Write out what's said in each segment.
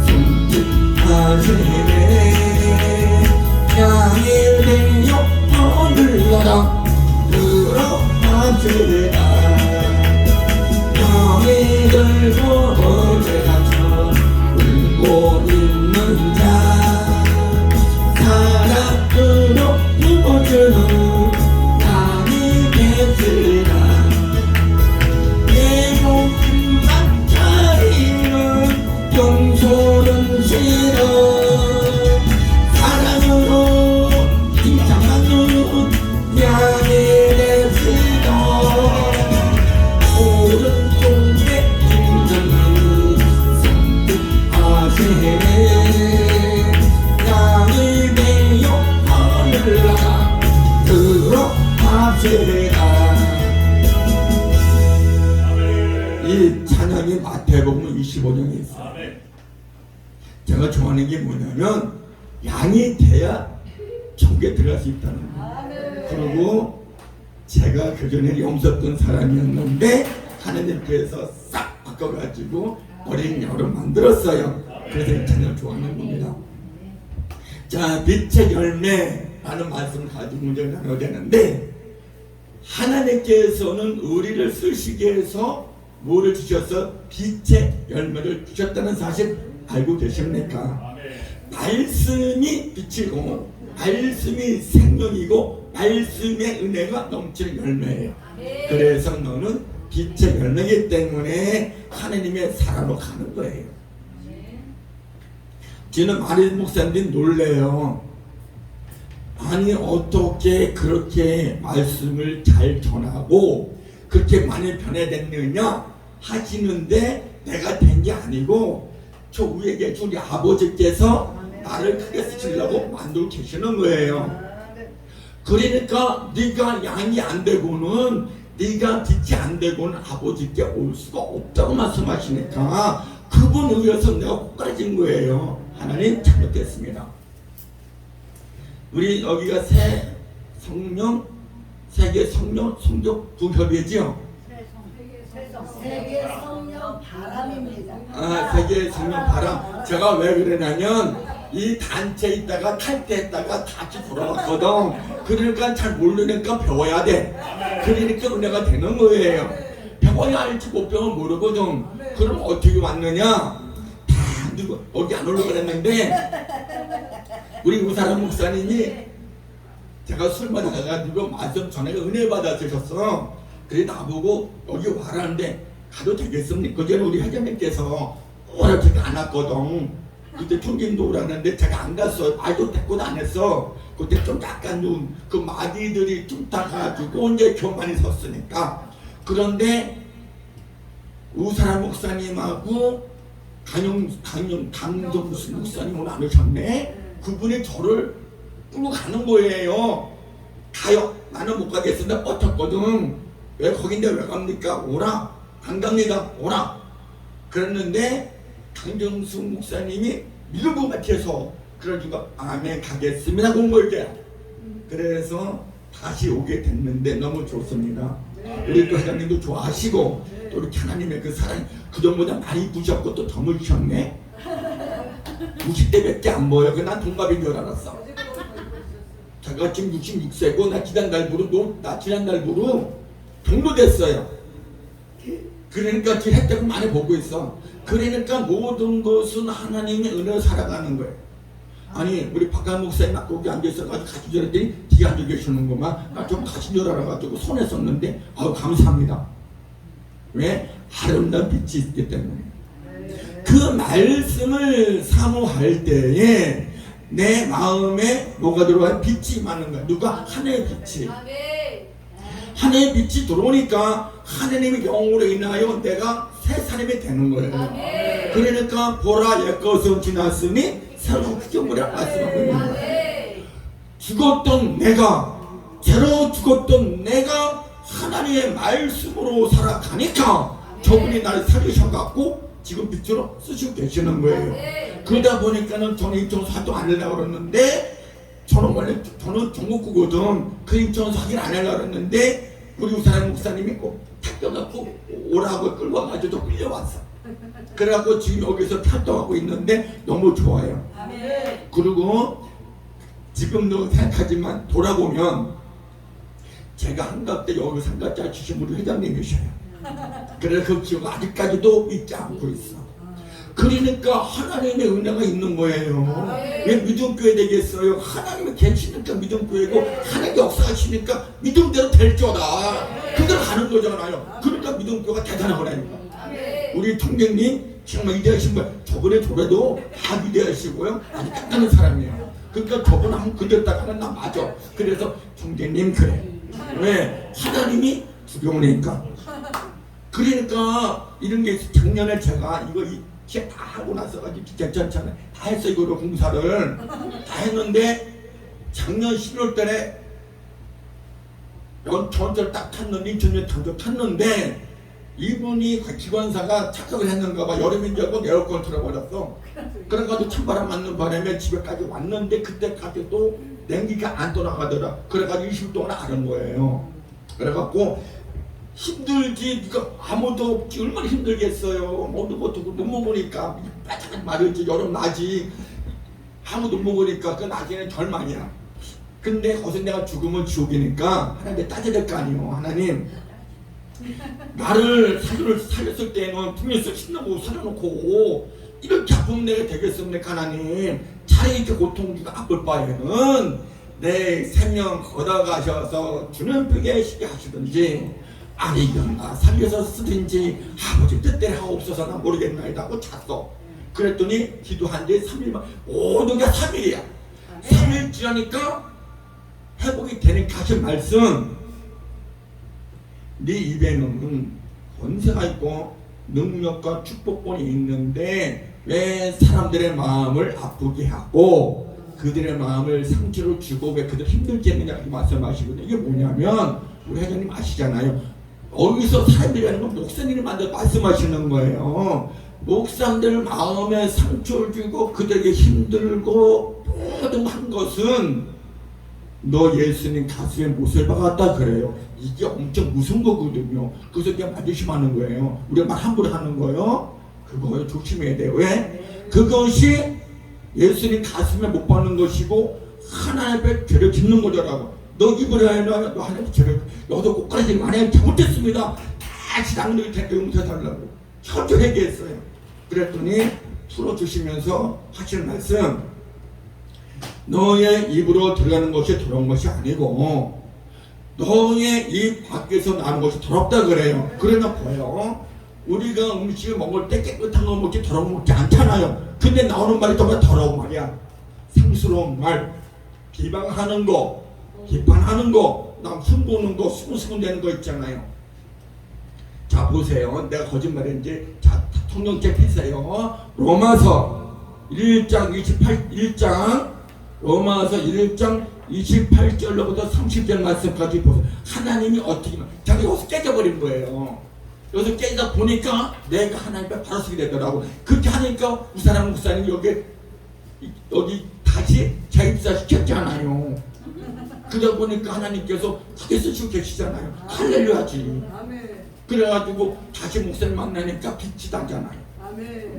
손뜻하시네. 양이 되어 하늘나라 들어가시라. 양이 들고 어제가서 울고 있는 자 사랑으로 누워주는 양이 되시라. 내 목숨만 차리는 용서는 싫어. 사랑으로 힘창하는 양이 되시라. 오른쪽에 힘장이 선뜻하시네. 양이 되어 하늘나라 들어가시라. 이 찬양이 마태복음 25장에 있어요. 제가 좋아하는 게 뭐냐면 양이 돼야 천국에 들어갈 수 있다는 거예요. 그리고 제가 그전에 염소던 사람이었는데 하나님께서 싹 바꿔가지고 어린 양으로 만들었어요. 그래서 이 찬양을 좋아하는 겁니다. 자, 빛의 열매라는 말씀을 가지고 문제를 나눠야 되는데, 하나님께서는 우리를 쓰시기 위해서 뭐를 주셔서 빛의 열매를 주셨다는 사실 알고 계십니까? 말씀이 빛이고 말씀이 생명이고 말씀의 은혜가 넘치는 열매예요. 그래서 너는 빛의 열매이기 때문에 하나님의 사랑으로 가는 거예요. 저는 많은 목사님들이 놀래요. 아니 어떻게 그렇게 말씀을 잘 전하고 그렇게 많이 변해됐느냐 하시는데, 내가 된 게 아니고 저 위에 계신 우리 아버지께서 나를 크게 쓰시려고 만들고 계시는 거예요. 그러니까 네가 양이 안 되고는, 네가 빛이 안 되고는 아버지께 올 수가 없다고 말씀하시니까 그분 의해서 내가 꼬꾸라진 거예요. 하나님 잘못됐습니다. 우리 여기가 세계 성령 성적 부협이지요. 세계 성령 바람입니다. 세계 성령 바람. 제가 왜 그러냐면 이 단체에 있다가 탈퇴했다가 다시 돌아왔거든. 그러니까 잘 모르니까 배워야 돼. 그러니까 은혜가 되는 거예요. 배워야 알지 못 배우면 모르거든. 그럼 어떻게 왔느냐? 다 누구 여기 안 오려고 그랬는데 우리 우사람 목사님이 제가 술 마셔가지고 말씀 전에 은혜 받아주셨어. 그래 나보고 여기 와라는데 가도 되겠습니까? 그전에 우리 회장님께서 어떻게 안 왔거든. 그때 총진도 오라는데 제가 안 갔어요. 말도 대꾸도 안 했어. 그때 좀 약간 그 마디들이 좀 타가지고 이제 교만이 섰으니까. 그런데 우사람 목사님하고 강정수 목사님 오늘 안 오셨네. 그분이 저를 끌고 가는 거예요. 가요. 나는 못 가겠습니다. 뻗었거든. 왜 거긴데 왜 갑니까? 오라. 안 갑니다. 오라. 그랬는데 강정수 목사님이 믿을 것 같아서 그러니까 아멘 가겠습니다. 온 거예요. 그래서 다시 오게 됐는데 너무 좋습니다. 우리 또 회장님도 좋아하시고 또 우리 하나님의 그 사랑 그전보다 많이 부셨고 또 더 물으셨네. 60대밖에 안 보여. 난 동갑인 줄 알았어. 제가 지금 66세고 나 지난달부로 동료됐어요. 그러니까 제 혜택을 많이 보고 있어. 그러니까 모든 것은 하나님의 은혜로 살아가는 거예요. 아니 우리 박한 목사님 거기 앉아있어가지고 같이 저랬더니 뒤에 앉아 계시는구만. 나 좀 같이 줄 알아가지고 손에 썼는데 아우 감사합니다. 왜? 아름다운 빛이 있기 때문에. 그 말씀을 사모할 때에 내 마음에 뭐가 들어와요? 빛이 많은 거야. 누가? 하나의 빛이. 하나의 빛이 들어오니까 하나님의 영으로 인하여 내가 새 사람이 되는 거예요. 그러니까 보라 옛것은 지났으니 새로운 구경물이라 말씀하고 있는 거예요. 죽었던 내가, 새로 죽었던 내가 하나님의 말씀으로 살아가니까 저분이 나를 살리셔갖고 지금 빛으로 쓰시고 계시는 거예요. 그러다 보니까는 저는 인천에서 활동 안 하려고 그랬는데, 저는 원래 저는 전국구거든. 그 인천에서 하긴 안 하려고 그랬는데 우리 우사람 목사님이 꼭 택배갖고 오라고 끌고 와가지고 끌려왔어. 그래갖고 지금 여기서 활동하고 있는데 너무 좋아요. 아멘. 그리고 지금도 생각하지만 돌아보면 제가 한갑 때 여기 상가자 주신 우리 회장님이셔요. 그래서 그 기억 아직까지도 잊지 않고 있어. 그러니까 하나님의 은혜가 있는 거예요. 왜 믿음교회 되겠어요? 하나님이 계시니까 믿음교회고 하나님 역사하시니까 믿음대로 될 거다. 그대로 가는 거잖아요. 그러니까 믿음교회가 대단한 거라니까. 우리 통장님 정말 위대하신 분, 저번에 저래도 다 위대하시고요. 아주 대단한 사람이에요. 그러니까 저번 한번 그랬다가는 나 맞아. 그래서 통장님 그래. 왜? 하나님이 두려우니까. 그러니까 이런 게 작년에 제가 이거 진짜 다 하고 나서가지고 괜찮잖아요. 다 했어요. 이거로 공사를 다 했는데 작년 11월 달에 전철 딱 탔는데 전철 탔는데 이분이 기관사가 착각을 했는가 봐. 여름인 줄 알고 에어컨 틀어버렸어. 그래가지고 찬바람 맞는 바람에 집에까지 왔는데 그때까지도 냉기가 안 돌아가더라. 그래가지고 20분 동안 앓은 거예요. 그래갖고 힘들지. 그러니까 아무도 없지. 얼마나 힘들겠어요. 모두 못 먹으니까 바짝 마르지. 여름 나지. 아무도 못 먹으니까 그 나중에는 절망이야. 근데 거기서 내가 죽으면 지옥이니까 하나님 따져야 될 거 아니에요. 하나님 나를 살렸을 때는 분명히 신나고 살려놓고 이렇게 아프면 내가 되겠습니까? 하나님 차라리 이렇게 고통주가 아플 바에는 내 생명 걷어가셔서 주는 벽에 쉬게 하시든지 아니든가 살려서 쓰든지 아버지 뜻대로 하옵소서. 나 모르겠나이다 하고 잤어. 그랬더니 기도한 지 3일만 모든 게 3일이야 3일 지나니까 회복이 되니까 하신 말씀, 네 입에는 권세가 있고 능력과 축복권이 있는데 왜 사람들의 마음을 아프게 하고 그들의 마음을 상처를 주고 왜 그들 힘들게 했느냐 이렇게 말씀하시거든요. 이게 뭐냐면 우리 회장님 아시잖아요. 여기서 사람들이라는 건 목사님을 만들어 말씀하시는 거예요. 목사님들 마음에 상처를 주고 그들에게 힘들고 모든 한 것은 너 예수님 가슴에 못을 박았다 그래요. 이게 엄청 무서운 거거든요. 그래서 그냥 만조심하는 거예요. 우리가 말 함부로 하는 거예요. 그거 조심해야 돼요. 왜? 그것이 예수님 가슴에 못 박는 것이고 하나님의 죄를 짓는 거더라고. 너 입을 하나 너 하나님의 죄를 너도 꼭까지 만약에 잘못했습니다. 다시 당신이 택배 용서해달라고 철저히 얘기했어요. 그랬더니 풀어주시면서 하시는 말씀, 너의 입으로 들어가는 것이 더러운 것이 아니고 너의 입 밖에서 나는 것이 더럽다 그래요. 그러나 보여 우리가 음식을 먹을 때 깨끗한 거 먹지 더러운 거 먹지 않잖아요. 근데 나오는 말이 정말 더러운 말이야. 상스러운 말, 비방하는 거, 비판하는 거, 남 흉보는 거, 수근수근대는 거 있잖아요. 자 보세요. 내가 거짓말인지 자 통영책 펴세요. 로마서 1장 1장 로마서 1장 28절로부터 30절 말씀까지 보세요. 하나님이 어떻게 자기 여기서 깨져버린 거예요. 여기서 깨지다 보니까 내가 하나님 앞에 바로 서게 되더라고. 그렇게 하니까 이 사람 목사님이 여기 다시 자입사 시켰잖아요. 그러다 보니까 하나님께서 크게 쓰시고 계시잖아요. 할렐루야지. 그래가지고 다시 목사님 만나니까 빛이 나잖아요.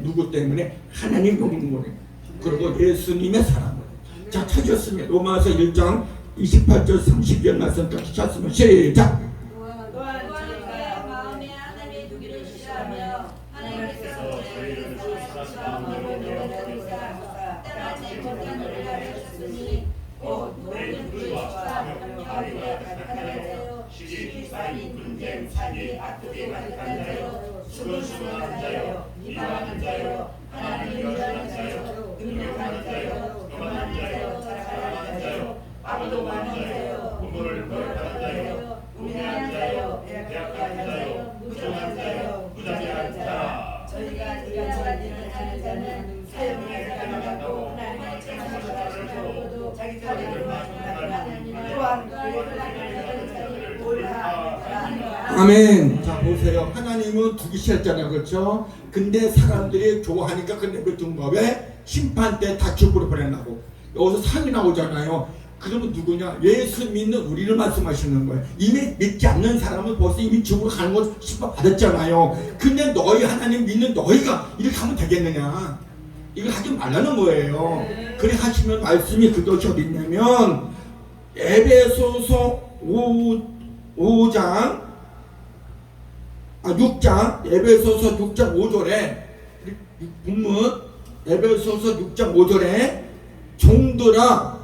누구 때문에? 하나님 용문에. 그리고 예수님의 사랑을. 자 찾으셨으면 로마서 1장 28절 30절 말씀까지 찾으면 시작. 또한 저희가 마음에 하나님의 두기를 싫어하며 하나님께서 저희를 사랑하시는 마음으로 내려주사 때로 내 것들을 하셨으니 곧 모든 불의와 협력하여 가득한 자요 시기 살인 분쟁 사기 아프게 가득한 자요 수고수고한 자요 미워하는 자요 하나님을 위하는 자요 능력하는 자요 교만한 자요 자랑하는 자요 아무도 많은 자요 부모를 거역하는 자요 우매한 자요 배약한 자요 무정한 자요 부자비한 자 저희가 이런 자는 사형에 가담하고 하나님의 책망을 받으시고 자기 자리를 만족하니라 또한 교회를 하는 자를 몰라 아멘. 자 보세요. 하나님은 두기 싫었잖아요. 그렇죠? 근데 사람들이 좋아하니까 그 내버려둔 법에 심판 때 다 죽으로 보내려고. 여기서 상이 나오잖아요. 그러면 누구냐? 예수 믿는 우리를 말씀하시는 거예요. 이미 믿지 않는 사람은 벌써 이미 지옥으로 가는 거 심판 받았잖아요. 근데 너희 하나님 믿는 너희가 이렇게 하면 되겠느냐? 이걸 하지 말라는 거예요. 그래 하시면 말씀이 그것이 어디 있냐면 에베소서 6장 에베소서 6장 5절에 본문 에베소서 6장 5절에 종들아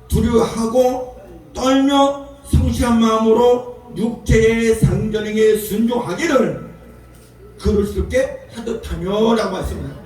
두려워하고 떨며 성실한 마음으로 육체의 상전에게 순종하기를 그릇스럽게 하듯하며 라고 말씀합니다.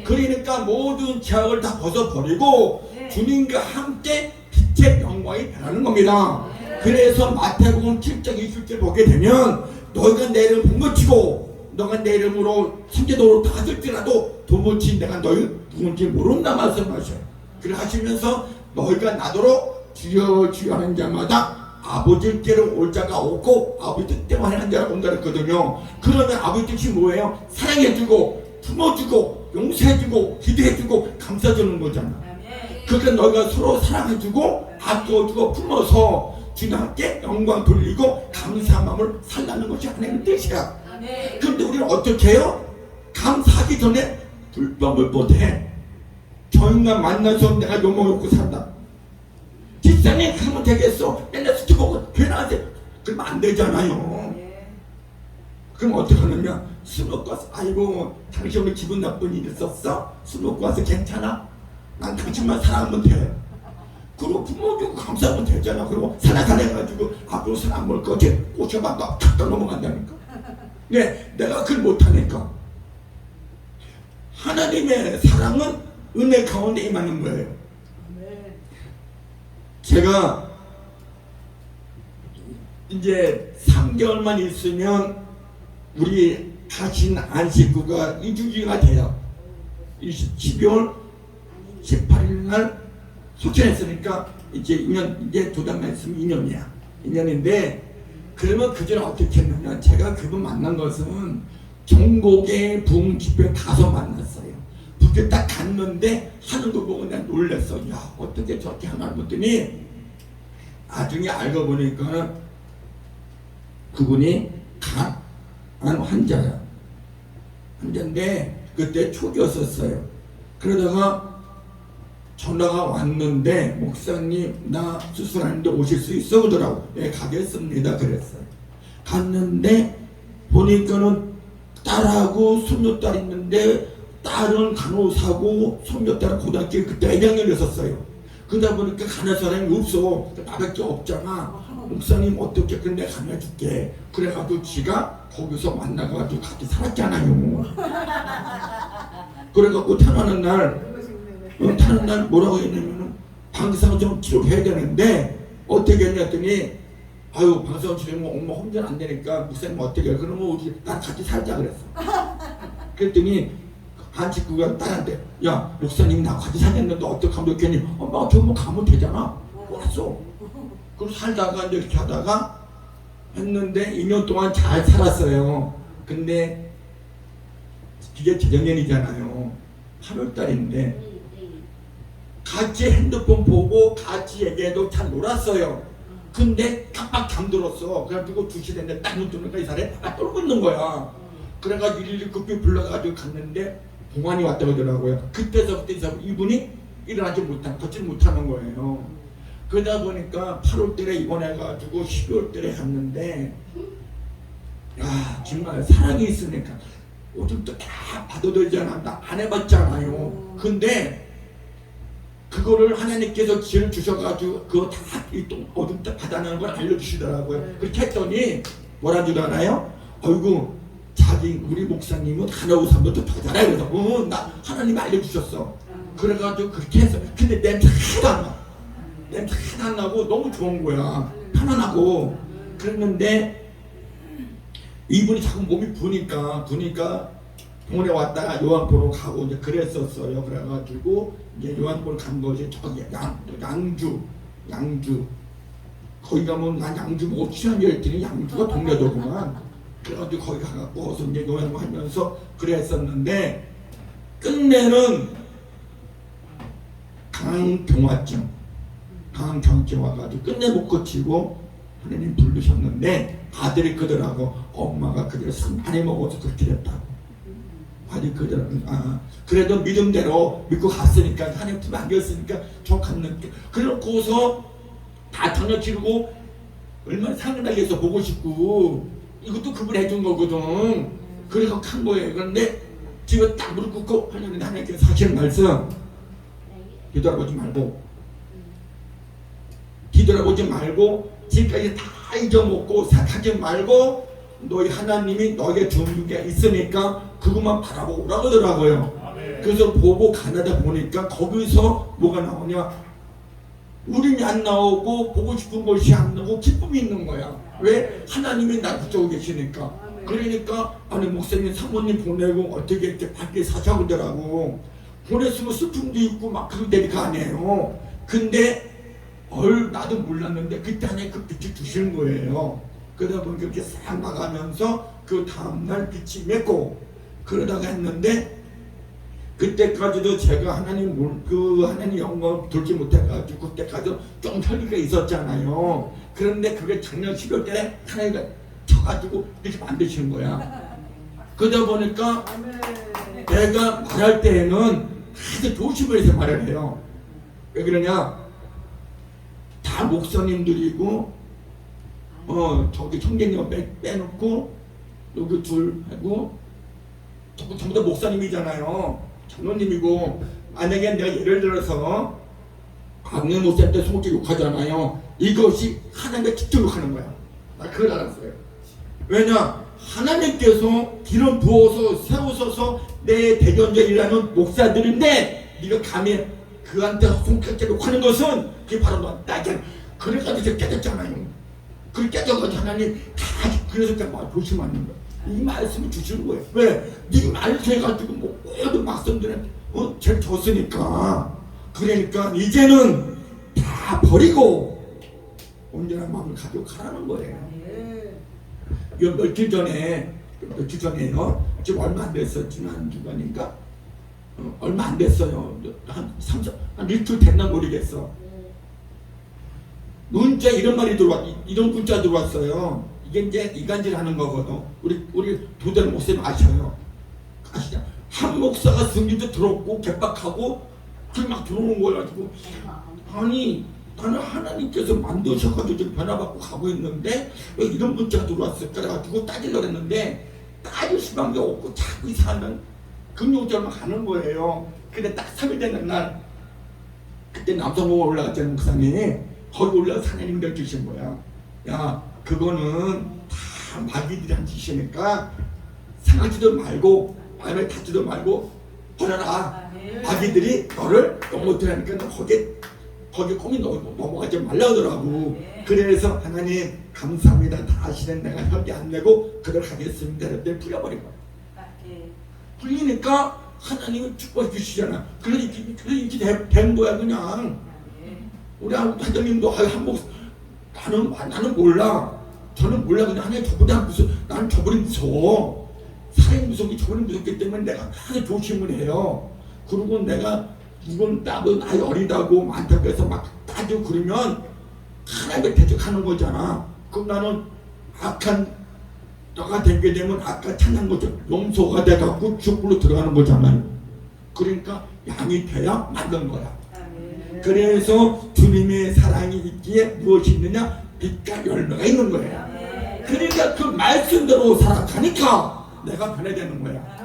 그러니까 모든 죄악을 다 벗어버리고 주님과 함께 빛의 영광이 변하는 겁니다. 그래서 마태복음 7장 20절 보게 되면 너희가 내 이름을 본것치고 너가 내 이름으로 삼계도로 다 쓸지라도 도무지 내가 너희 누군지 모른다 말씀하셔요. 그래 하시면서 너희가 나더러 주여 주여 하는 자마다 아버지께로 올 자가 없고 아버지 뜻대로 하는 자가 온다 그랬거든요. 그러면 아버지 뜻이 뭐예요? 사랑해주고 품어주고 용서해주고 기도해주고 감싸주는 거잖아. 그러니까 너희가 서로 사랑해주고 아껴주고 품어서 주님과 함께 영광 돌리고 감사한 마음을 살라는 것이 하나님의 뜻이야. 그런데 우리는 어떻게 해요? 감사하기 전에 불법을 못해. 저 인간 만나서 내가 욕먹고 산다. 뒷산에 가면 되겠어. 맨날 스키 보고 괜한테 그러면 안 되잖아요. 그럼 어떻게 하느냐? 술 먹고 와서 아이고 당신 오늘 기분 나쁜 일 있었어? 술 먹고 와서 괜찮아? 난 당신만 사랑하면 돼. 그리고 부모 주고 감사하면 되잖아. 그리고 살아가래가지고 앞으로 술 안 먹을 거지. 꼬셔봐 탁 넘어간다니까. 네, 내가 그걸 못하니까. 하나님의 사랑은 은혜 가운데 임하는 거예요. 제가 이제 3개월만 있으면 우리 가신 안식구가 2주기가 돼요. 12월 18일 날 속전했으니까 이제 2년, 이제 두 달만 있으면 2년이야. 2년인데 그러면 그전에 어떻게 했느냐? 제가 그분 만난 것은 전국의 부흥 집회 가서 만났어요. 그때 딱 갔는데 하는 거 보고 내가 놀랐어. 야, 어떻게 저렇게 하나 봤더니 나중에 알고 보니까 그분이 간 환자야. 환자인데 그때 초기였었어요. 그러다가 전화가 왔는데 목사님 나 수술하는데 오실 수 있어? 그러더라고. 네, 가겠습니다. 그랬어요. 갔는데 보니까는 딸하고 손녀딸 있는데 딸은 간호사고 손녀딸은 고등학교 그때 2학년이었어요. 그러다 보니까 가는 사람이 없어. 나밖에 없잖아. 목사님 어떻게 근데 가르쳐줄게. 그래가지고 지가 거기서 만나가지고 같이 살았잖아요. 그래갖고 타는 날 뭐라고 했냐면 방사선 좀 치료해야 되는데 어떻게 했냐더니 아유 방사선 치료면 엄마 혼자 안 되니까 목사님 어떻게 해. 그러면 우리 난 같이 살자 그랬어. 그랬더니 안식구가 딸한테 야 목사님 나 같이 살겠는데 어떻게 하면 좋겠니? 엄마가 저뭐 가면 되잖아. 왔어. 그리고 살다가 이제 이렇게 하다가 했는데 2년 동안 잘 살았어요. 근데 그게 재작년이잖아요. 8월달인데 같이 핸드폰 보고 같이 얘기해도 잘 놀았어요. 근데 깜빡 잠들었어. 그래가지고 2시 됐는데 딱 눈 뜨니까 이 사람이 떨고 있는 거야. 그래가지고 119 불러가지고 갔는데 공안이 왔다고 하더라고요. 그때서부터 이분이 일어나지 못하는, 걷지 못하는 거예요. 그러다 보니까 8월달에 입원해가지고 12월달에 갔는데 야 정말 사랑이 있으니까 오줌도 다 받아들이잖아. 나 안 해봤잖아요. 근데 그거를 하나님께서 지혜를 주셔가지고 그거 다 어둠 때 받아내는 걸 알려주시더라고요. 그렇게 했더니 뭐라 줄 알아요? 아이고 자기 우리 목사님은 간호사보다 더 잘해. 그래서 나 하나님이 알려주셨어. 그래가지고 그렇게 했어. 근데 냄새 하나도 안 나. 냄새 하나도 안 나고 너무 좋은 거야. 편안하고. 그랬는데 이분이 자꾸 몸이 부니까 병원에 왔다가 요한보로 가고 이제 그랬었어요. 그래가지고 이제 요한보로 간 거지. 저기 양주 거기 가면 난 양주 못 취한줄 했더니 양주가 동네더구만. 그래가지고 거기 가갖고 어서 이제 요한보 하면서 그랬었는데 끝내는 강경화증 강한 경증 와가지고 끝내 못 고치고 하나님 부르셨는데 아들이 그들하고 엄마가 그들을 많이 먹어서 그렇게 됐다고. 아니 그들은 그래도 믿음대로 믿고 갔으니까 하나님 품에 안겼으니까 저 갔는데 그러고서 다 당뇨 치르고 얼마나 상근하게 해서 보고 싶고 이것도 그분이 해준 거거든. 그래서 간 거예요. 그런데 지금 딱 무릎 꿇고 하나님 하나님께 사실 말씀 뒤돌아보지 말고 지금까지 다 잊어먹고 생각하지 말고 너희 하나님이 너에게 주는 게 있으니까 그것만 바라보고 오라고 하더라고요. 그래서 보고 가다 보니까 거기서 뭐가 나오냐, 우린이 안 나오고 보고 싶은 것이 안 나오고 기쁨이 있는 거야. 왜? 하나님이 날 붙잡고 계시니까. 그러니까 아니 목사님 사모님 보내고 어떻게 이렇게 밖에 사자고더라고. 보냈으면 슬픔도 있고 막 그러니까 아니에요. 근데 나도 몰랐는데 그때 안에 그 빛이 주시는 거예요. 그러다 보니까 그렇게 싹 나가면서 그 다음날 빛이 맺고 그러다가 했는데 그때까지도 제가 하나님 영광 돌지 못해가지고 그때까지도 좀 혈기가 있었잖아요. 그런데 그게 작년 12월 달에 하나님가 쳐가지고 이렇게 만드시는 거야. 그러다 보니까 내가 말할 때에는 아주 조심을 해서 말을 해요. 왜 그러냐? 다 목사님들이고 저기 청계님 빼놓고 여기 둘 하고 전부 다 목사님이잖아요. 장로님이고 만약에 내가 예를 들어서 강릉 목사한테 속이 욕하잖아요. 이것이 하나님의 직접 욕하는 거야. 나 그걸 알았어요. 왜냐? 하나님께서 기름 부어서 세우셔서 내 대전자 일하는 목사들인데 네가 감히 그한테 손깍지로 욕하는 것은 그게 바로 나에게 그래가지고 깨졌잖아요. 그렇게 깨져가지고 하나님 다 그래서 내가 조심하는 거야. 이 말씀을 주시는 거예요. 왜? 네 말을 해가지고 뭐 모든 막성들한테 제일 줬으니까. 그러니까 이제는 다 버리고 온전한 마음을 가지고 가라는 거예요. 이 며칠 전에요. 지금 얼마 안 됐어. 지난 주간인가? 얼마 안 됐어요. 한 일주일 됐나 모르겠어. 문자 이런 말이 이런 문자 들어왔어요. 이게 이제 이간질하는 거거든. 우리 도대리 목사님 아시죠? 한 목사가 승리도 들었고 개박하고 막 들어오는 거 가지고 아니 나는 하나님께서 만드셔가지고 지금 변화받고 가고 있는데 왜 이런 문자가 들어왔을까 그래가지고 따지려고 했는데 따질 수밖에 없고 자꾸 이상하면 금요일만 가는 거예요. 근데 딱 3일 되는 날 그때 남성공원 올라갔잖아요. 목사님 거기 올라가서 하나님 주신 거야. 야 그거는 다 마귀들이 한 짓이니까 생각지도 말고 마음에 닫지도 말고 버려라. 마귀들이 너를 넘어뜨리니까 너 거기 꼼이 넘어가지 말라더라고. 그래서 하나님 감사합니다. 다시는 내가 혈기 안 내고 그대로 가겠습니다. 그랬더니 풀려버린 거야. 풀리니까 하나님은 축복해 주시잖아. 그렇게 된 거야 그냥. 우리 하나님도 나는 몰라. 저는 몰라. 그냥 하나님 저보다 무서워. 나는 저분이 무서워. 사람이 무섭기 저분이 무섭기 때문에 내가 항상 조심을 해요. 그리고 내가 누군 나도 나이 어리다고 많다고 해서 막 따지고 그러면 하나님을 대적하는 거잖아. 그럼 나는 악한 너가 되게 되면 아까 찬양 거죠. 용서가 돼갖고 죽불로 들어가는 거잖아요. 그러니까 양이 돼야 만든 거야. 그래서 주님의 사랑이 있기에 무엇이 있느냐? 빛과 열매가 있는 거예요. 그러니까 그 말씀대로 살아가니까 내가 변화되는 거야.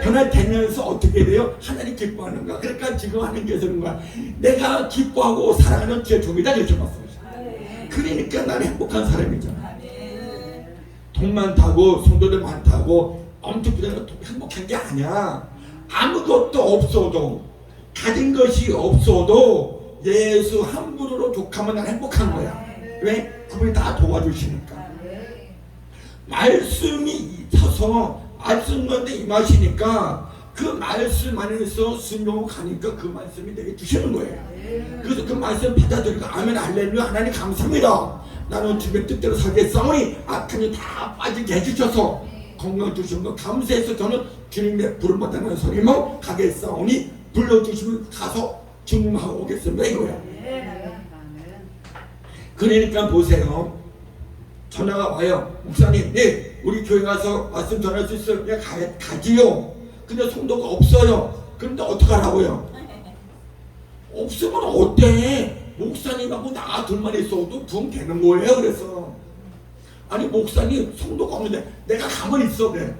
변화되면서 어떻게 돼요? 하나님 기뻐하는 거야. 그러니까 지금 하나님께서 그런 거야. 내가 기뻐하고 사랑하는 제 종이다 이렇게 봤어요. 그러니까 나는 행복한 사람이잖아. 돈만 타고 성도들 많다고 엄청 행복한 게 아니야. 아무것도 없어도 가진 것이 없어도 예수 한 분으로 족하면 난 행복한 거야. 왜? 그분이 다 도와주시니까. 말씀이 있어서 말씀 건데 임하시니까 그 말씀 안에서 순종하고 가니까 그 말씀이 내게 주시는 거예요. 그래서 그 말씀 받아들이고 아멘 할렐루야 하나님 감사합니다. 나는 주님의 뜻대로 살겠사오니 악한 일 다 빠지게 해주셔서 건강 주신 거 감사해서 저는 주님의 부름받는 소리만 가겠사오니 불러주시면 가서 주님하고 오겠습니다 이거야. 그러니까 보세요. 전화가 와요. 목사님, 네, 우리 교회 가서 말씀 전할 수 있어요? 그냥 가지요. 근데 성도가 없어요. 그런데 어떡하라고요? 없으면 어때? 목사님하고 나 둘만 있어도 붕 되는 거예요. 그래서 아니 목사님 성도가 없는데 내가 가만히 있어. 그래.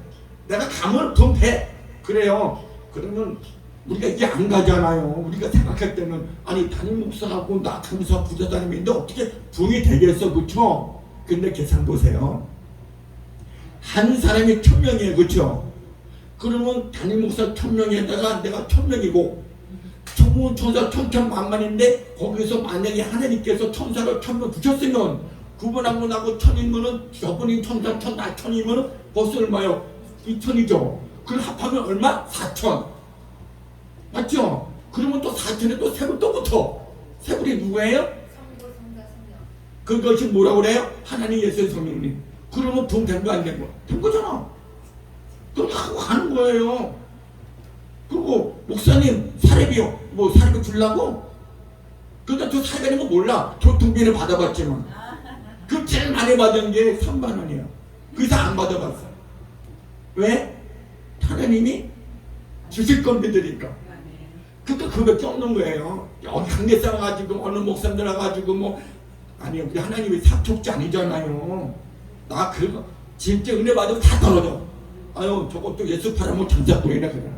내가 가면 붕 돼. 그래요. 그러면 우리가 이게 안 가잖아요. 우리가 생각할 때는 아니 담임 목사하고 나 감사 부자다님인데 어떻게 붕이 되겠어, 그렇죠? 근데 계산 보세요. 한 사람이 1000명이에요, 그렇죠? 그러면 담임 목사 1000명에다가 내가 1000명이고 천문 천사 천천만만인데 거기서 만약에 하나님께서 천사를 1000명 붙였으면 그분하고 나고 1000이면은 저분이 천사 나 1000이면은 벌써 얼마요? 2000이죠. 그걸 합하면 얼마? 4000. 맞죠? 그러면 또 4000에 또 세불 또 붙어. 세불이 누구예요? 그것이 뭐라고 그래요? 하나님 예수의 성령님. 그러면 돈 된 거 안 된 거? 된 거잖아. 그럼 하고 가는 거예요. 그리고 목사님 사례비요. 뭐 사례비 주려고? 그러니까 저 사례비는 거 몰라. 교통비를 받아봤지만 그 제일 많이 받은 게 3만 원이야. 그 이상 안 받아봤어. 왜? 하나님이 주실 건 믿으니까. 그러니까 그거밖에 없는 거예요. 여기 강대 싸워가지고 어느 목사님들 와가지고 뭐 아니 우리 하나님이 사촉자 아니잖아요. 나 그거 진짜 은혜 받으면 다 떨어져. 아유 저것도 예수 팔아먹 장사꾼이네 그래.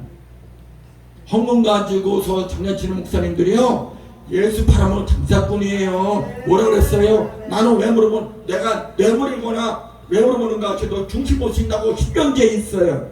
헌금 가지고서 장난치는 목사님들이요 예수 팔아먹 장사꾼이에요. 뭐라 그랬어요? 나는 왜 물어보면 내가 뇌물이거나 왜 물어보는가 하지 너 중심 보신다고 신경제 있어요.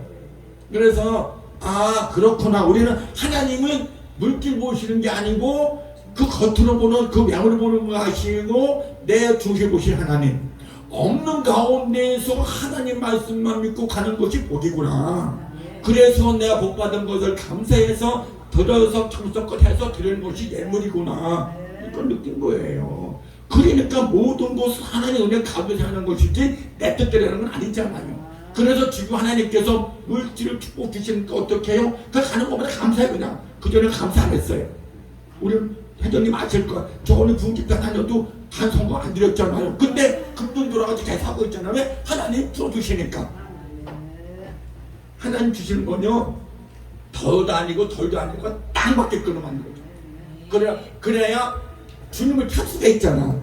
그래서 아 그렇구나. 우리는 하나님은 물질 보시는 게 아니고 그 겉으로 보는 그 외모를 보는 거 하시고 내 중심 보신 하나님 없는 가운데에서 하나님 말씀만 믿고 가는 것이 복이구나. 그래서 내가 복 받은 것을 감사해서 들어서 청소껏 해서 드리는 것이 예물이구나. 이걸 느낀 거예요. 그러니까 모든 것을 하나님 은혜 가운데 하는 것이지 내 뜻대로 하는 건 아니잖아요. 그래서 지금 하나님께서 물질을 축복 주시니까 어떻게 해요? 그 가는 것보다 감사해 그냥. 그전에 감사 안 했어요. 우리 회장님 아실 거야. 저거는 중집단 다녀도 단 성공 안 드렸잖아요. 근데 금돈 돌아가서 대사하고 있잖아요. 왜? 하나님 풀어주시니까. 하나님 주시는 건요 더도 아니고 덜도 아니고 딱 맞게끔 만들어줘. 그래야 주님을 찾을 수가 있잖아.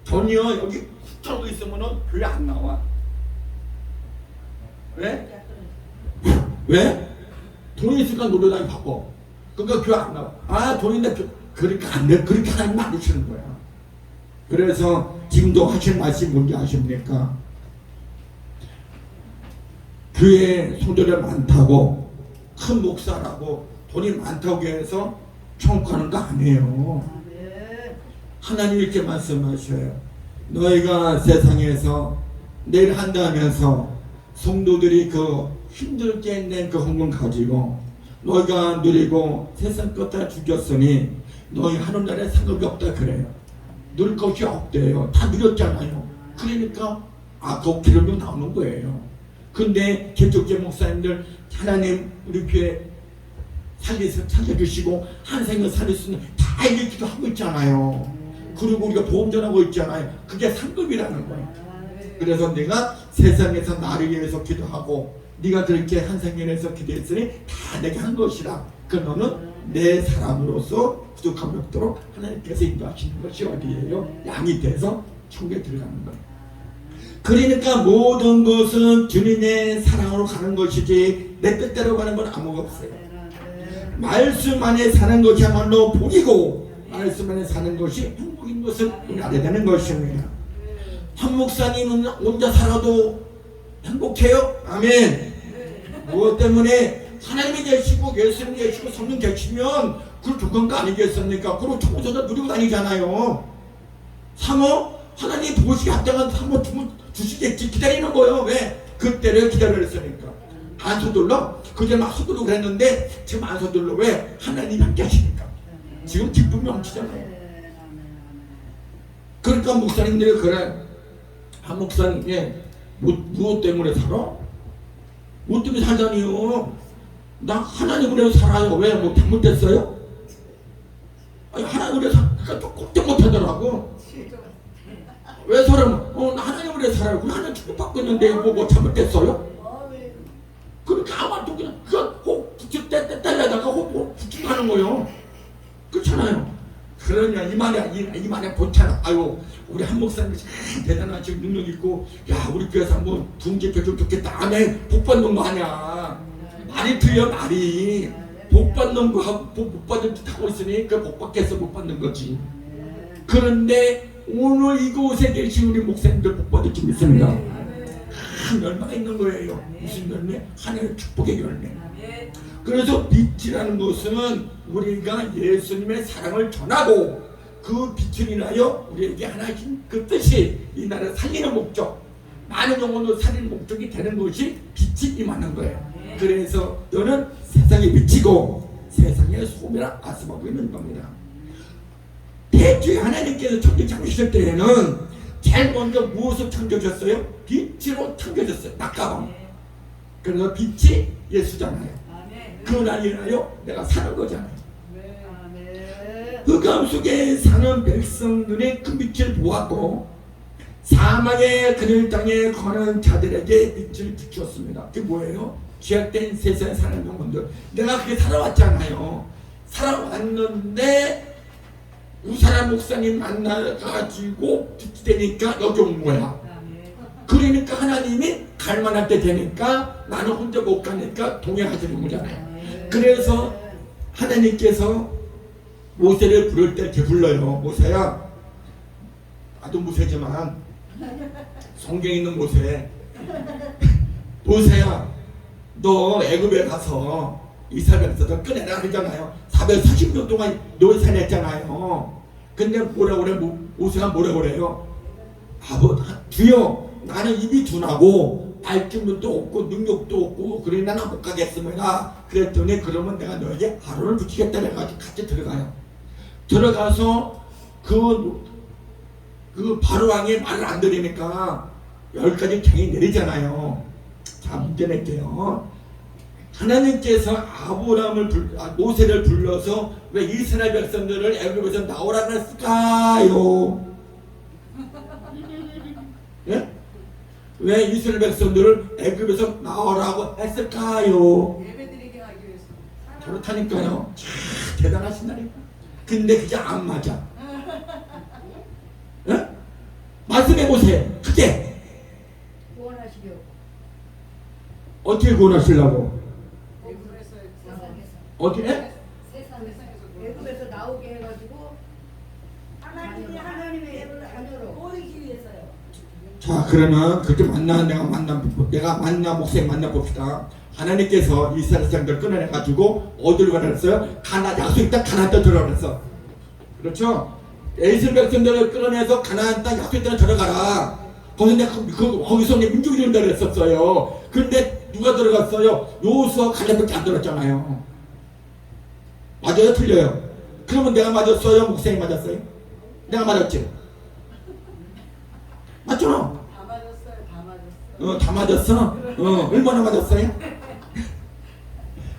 돈이요 여기 훅 들어가 있으면은 교회 안 나와. 왜? 왜? 돈이 있으니까 노래다니 바빠. 그러니까 교회 안 나와. 아 돈인데 그러니까 안 돼. 그렇게 하나님 만드시는 거야. 그래서 지금도 하신 말씀이 뭔지 아십니까? 교회에 성도들 많다고 큰 목사라고 돈이 많다고 해서 천국하는 거 아니에요. 하나님 이렇게 말씀하셔요. 너희가 세상에서 내일 한다면서 성도들이 그 힘들게 낸 그 헌금 가지고 너희가 누리고 세상 것 다 죽였으니 너희 하는 날에 상급이 없다 그래요. 누릴 것이 없대요. 다 누렸잖아요. 그러니까 그 기름이 나오는 거예요. 근데 개척제 목사님들 하나님 우리 교회 살려주시고 한 생을 살릴 수 있는 다 이렇게도 하고 있잖아요. 그리고 우리가 보험 전하고 있잖아요. 그게 상급이라는 거예요. 그래서 내가 세상에서 나를 위해서 기도하고 네가 그렇게 한 생에서 기도했으니 다 내가 한 것이라. 그 너는 내 사람으로서 부족함이 없도록 하나님께서 인도하시는 것이 어디예요? 양이 돼서 천국에 들어가는 거예요. 그러니까 모든 것은 주님의 사랑으로 가는 것이지 내 뜻대로 가는 건 아무것도 없어요. 말씀 안에 사는 것이야말로 복이고 말씀 안에 사는 것이 행복인 것을 알아야 되는 것입니다. 한 목사님은 혼자 살아도 행복해요? 아멘. 무엇 때문에? 하나님이 계시고 예수님이 계시고 성령 계시면 그걸 좋은 거 아니겠습니까? 그리고 청소도 누리고 다니잖아요. 사모 하나님 보시기 합당한 사모 주시겠지 기다리는 거예요. 왜? 그때를 기다렸으니까. 안 서둘러? 그전에 막 서두르고 그랬는데 지금 안 서둘러. 왜? 하나님이 함께 하시니까. 지금 기쁨이 넘치잖아요. 그러니까 목사님들이 그래. 한 목사님 무엇 때문에 살아? 무엇 때문에 살자니요? 나 하나님으로 살아요. 왜? 뭐 잘못됐어요? 아니 하나님으로 살니까 좀 꼼짝 못하더라고. 왜 사람 하나님을 왜 살아요? 하나님 축복받고 있는데 뭐 잘못됐어요? 그러니까 아무도 그냥 혹 때려다가 혹 붙이하는 거요. 그렇잖아요. 그러냐 이만에 본찮아. 아유 우리 한 목사님 참 대단하시고 능력 있고 야 우리 교회에서 한번 둥지표 좀 좋겠다. 안에 복 받는 거 아니야. 말이 틀려 말이. 복 받는 거 하고 못 받는 듯 하고 있으니 그 복 받겠어 못 받는 거지. 그런데 오늘 이곳에 계신 우리 목사님들 복 받을 줄 믿습니다. 한 열매가 있는 거예요. 무슨 열매? 하나님의 축복의 열매. 그래서 빛이라는 것은 우리가 예수님의 사랑을 전하고 그 빛을 인하여 우리에게 하나님 그 뜻이 이 나라를 살리는 목적, 많은 영혼을 살리는 목적이 되는 것이 빛이 임하는 거예요. 그래서 너는 세상에 비치고 세상의 소멸을 아스하고 있는 겁니다. 대초에 하나님께서 천지 창조하실 때에는 제일 먼저 무엇을 창조하셨어요? 빛으로 창조하셨어요. 낙가방. 그래서 빛이 예수잖아요. 그날 인하여 내가 사는 거잖아요. 흑암 속에 사는 백성들의 그 빛을 보았고 사막의 그늘 땅에 거하는 자들에게 빛을 비추었습니다. 그게 뭐예요? 죄악된 세상에 사는 영혼들. 내가 그렇게 살아왔잖아요. 살아왔는데 우사라 목사님 만나가지고 빛이 되니까 여기 온 거야. 그러니까 하나님이 갈만할 때 되니까 나는 혼자 못 가니까 동행하시는 거잖아요. 그래서 하나님께서 모세를 부를 때 이렇게 불러요. 모세야, 나도 모세지만 성경에 있는 모세. 모세야, 너 애굽에 가서 이스라엘 백성들 꺼내라 그러잖아요. 440년 동안 노예살했잖아요. 근데 뭐라 그래? 모세가 뭐라 그래요? 주여, 나는 입이 둔하고 발길도 없고 능력도 없고 그러니 나는 못 가겠습니다. 그랬더니 그러면 내가 너에게 아론을 붙이겠다 해가지고 같이 들어가요. 들어가서 그 바로왕의 말을 안 들으니까 10가지 갱이 내리잖아요. 자, 문제 낼게요. 하나님께서 모세를 불러서 왜 이스라엘 백성들을 애굽에서 나오라 그랬을까요? 예? 왜 이스라엘 백성들을 애굽에서 나오라고 했을까요? 예배드리게 하기 위해서. 그렇다니까요. 참 대단하신다니까. 근데 그게 안 맞아. 예? 말씀해 보세요. 그게 구원하시려. 어떻게 구원하시려고? 세상에서. 어떻게? 세상에서 애굽에서 나오게 해가지고 하나님의 자녀로 모이기 위해서요. 자, 그러면 그렇게 내가 만나 목사님 만나봅시다. 하나님께서 이스라엘 사람들 끊어내가지고 어디로 가라했어요? 약속 땅 가나안 땅 들어가랬어. 그렇죠? 이스라엘 백성들을 끌어내서 가나안 땅 약속 땅 들어가라. 거기서 민족이 된다 그랬었어요. 근데 누가 들어갔어요? 여호수아 갈렙밖에 안 들었잖아요. 맞아요? 틀려요? 그러면 내가 맞았어요? 목사님 맞았어요? 내가 맞았지? 맞잖아. 다 맞았어요. 다 맞았어요. 다 맞았어? 얼마나 맞았어요?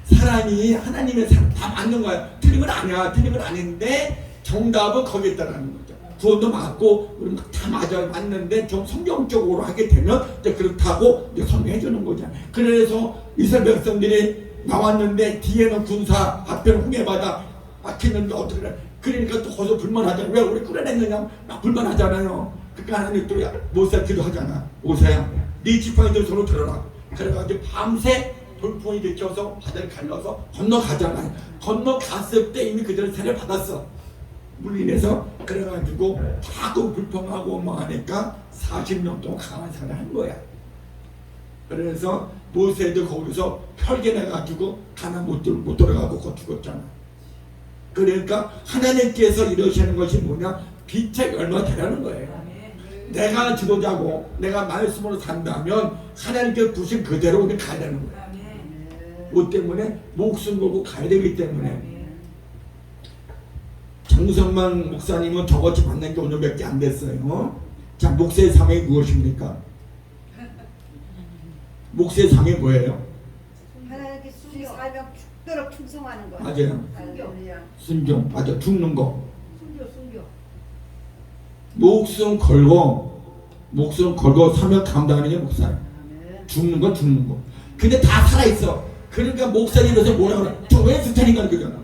사람이 하나님의 사람 다 맞는 거야. 틀린 건 아니야. 틀린 건 아닌데 정답은 거기에 있다는 거죠. 구원도 맞고 다 맞는데 좀 성경적으로 하게 되면 이제 그렇다고 이제 설명해 주는 거잖아. 그래서 이스라엘 백성들이 나왔는데 뒤에는 군사, 앞에는 홍해바다 막히는데 어떻게 그래? 그러니까 또 거기서 불만하잖아. 왜 우리 끌어냈느냐? 막 불만하잖아요. 그러니까 하나님 또 모세 기도하잖아. 모세야, 네 지팡이들 손으로 들어라. 그래가지고 밤새 돌풍이 들켜서 바다를 갈라서 건너가잖아요. 건너갔을 때 이미 그들은 세례를 받았어. 물 인해서. 그래가지고 자꾸 불평하고 뭐 하니까 40년 동안 강한 생활을 한 거야. 그래서 모세도 거기서 혈견해가지고 가나안 못 들어가고 곧 죽었잖아. 그러니까 하나님께서 이러시는 것이 뭐냐? 빛의 열매가 되라는 거예요. 내가 지도자고 내가 말씀으로 산다면 하나님께서 부신 그대로 우리 가야 되는 거야. 뭐 때문에? 목숨 걸고 가야 되기 때문에. 장성만 목사님은 저같이 만난 게 오늘 몇 개 안 됐어요. 자, 목사의 사명이 무엇입니까? 목사의 사명이 뭐예요? 하나님께 사명 죽도록 충성하는 거. 맞아요. 순교. 순종. 맞아. 죽는 거. 순교. 목숨 걸고 목숨 걸고 사명 감당하는 게 목사예요. 죽는 건 죽는 거. 근데 다 살아있어. 그러니까 목사님에서 뭐라 그래? 저 웬스타인가 그러잖아.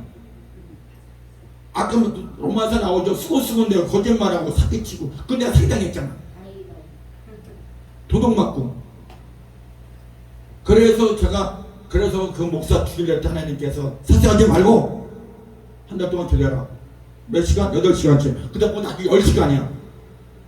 아까 뭐 로마서 나오죠. 수고수고 내가 거짓말하고 사기치고. 그건 내가 사기당했잖아. 도둑 맞고. 그래서 그 목사 죽이려 때 하나님께서 사생하지 말고 한 달 동안 기다려라. 몇 시간? 8시간째. 그 다음에 낮에 10시간이야.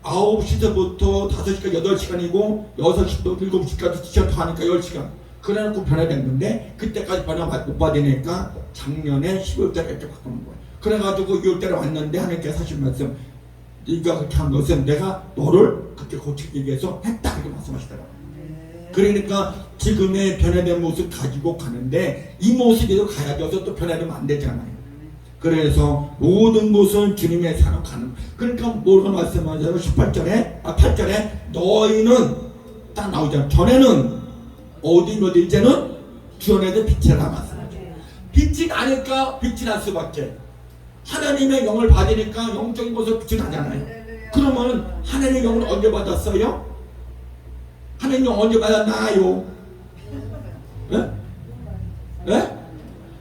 9시부터 5시까지 8시간이고 6시부터 7시까지 지쳐서 하니까 10시간. 그래놓고 변화됐는데 그때까지 변화 못 받으니까 작년에 12월달에 이렇게 바꾸는 거예요. 그래가지고 6월달에 왔는데 하나님께서 하신 말씀, 네가 그렇게 한 것은 내가 너를 그렇게 고치기 위해서 했다 이렇게 말씀하시더라고요. 그러니까 지금의 변화된 모습 가지고 가는데 이 모습에도 가야 돼서 또 변화되면 안 되잖아요. 그래서 모든 것은 주님의 사랑 가는. 그러니까 뭐가 말씀하자면 8절에 너희는 딱 나오잖아. 전에는 어디 이제는 주 안에서 빛이라 말씀하죠. 빛이 나니까 빛이 날 수밖에. 하나님의 영을 받으니까 영적인 것을 빛이 나잖아요. 그러면 하나님의 영을 언제 받았어요? 하나님 영 언제 받았나요? 예? 예?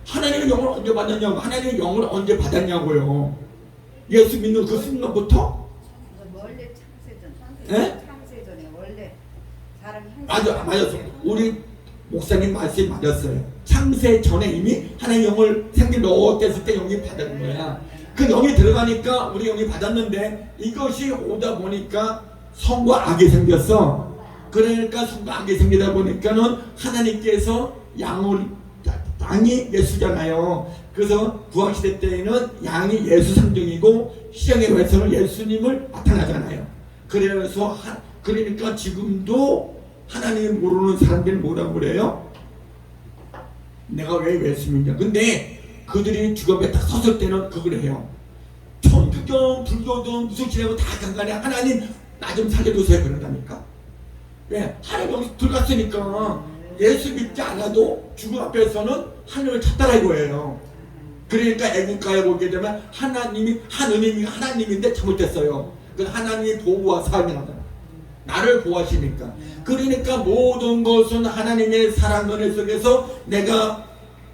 하나님의 영을 언제 받았냐고. 하나님의 영을 언제 받았냐고요. 예수 믿는 그 순간부터? 원래 창세전. 예? 창세전에 원래 사람이 맞았어. 우리 목사님 말씀이 맞았어요. 창세 전에 이미 하나님의 영을 생기 넣었을 때 영이 받은 거야. 그 영이 들어가니까 우리 영이 받았는데 이것이 오다 보니까 성과 악이 생겼어. 그러니까 성과 악이 생기다 보니까는 하나님께서 양이 예수잖아요. 그래서 구원시대 때에는 양이 예수 상징이고 시장의 외서는 예수님을 나타나잖아요. 그러니까 지금도 하나님을 모르는 사람들이 뭐라고 그래요? 내가 왜 예수 믿냐. 근데 그들이 주검에 딱 섰을 때는 그걸 해요. 천주교, 불교든 무슨 지내고 다 간간에 하나님 나 좀 살려주세요 그런다니까. 왜? 하나님 여기 들어갔으니까 예수 믿지 않아도 죽음 앞에서는 하나님을 찾다라 이거예요. 그러니까 애국가에 보게 되면 하나님이 한 은혜가 하나님인데 잘못됐어요. 그 하나님이 보호와 사랑이 나잖아. 나를 보호하시니까. 그러니까 모든 것은 하나님의 사랑 은혜 속에서 내가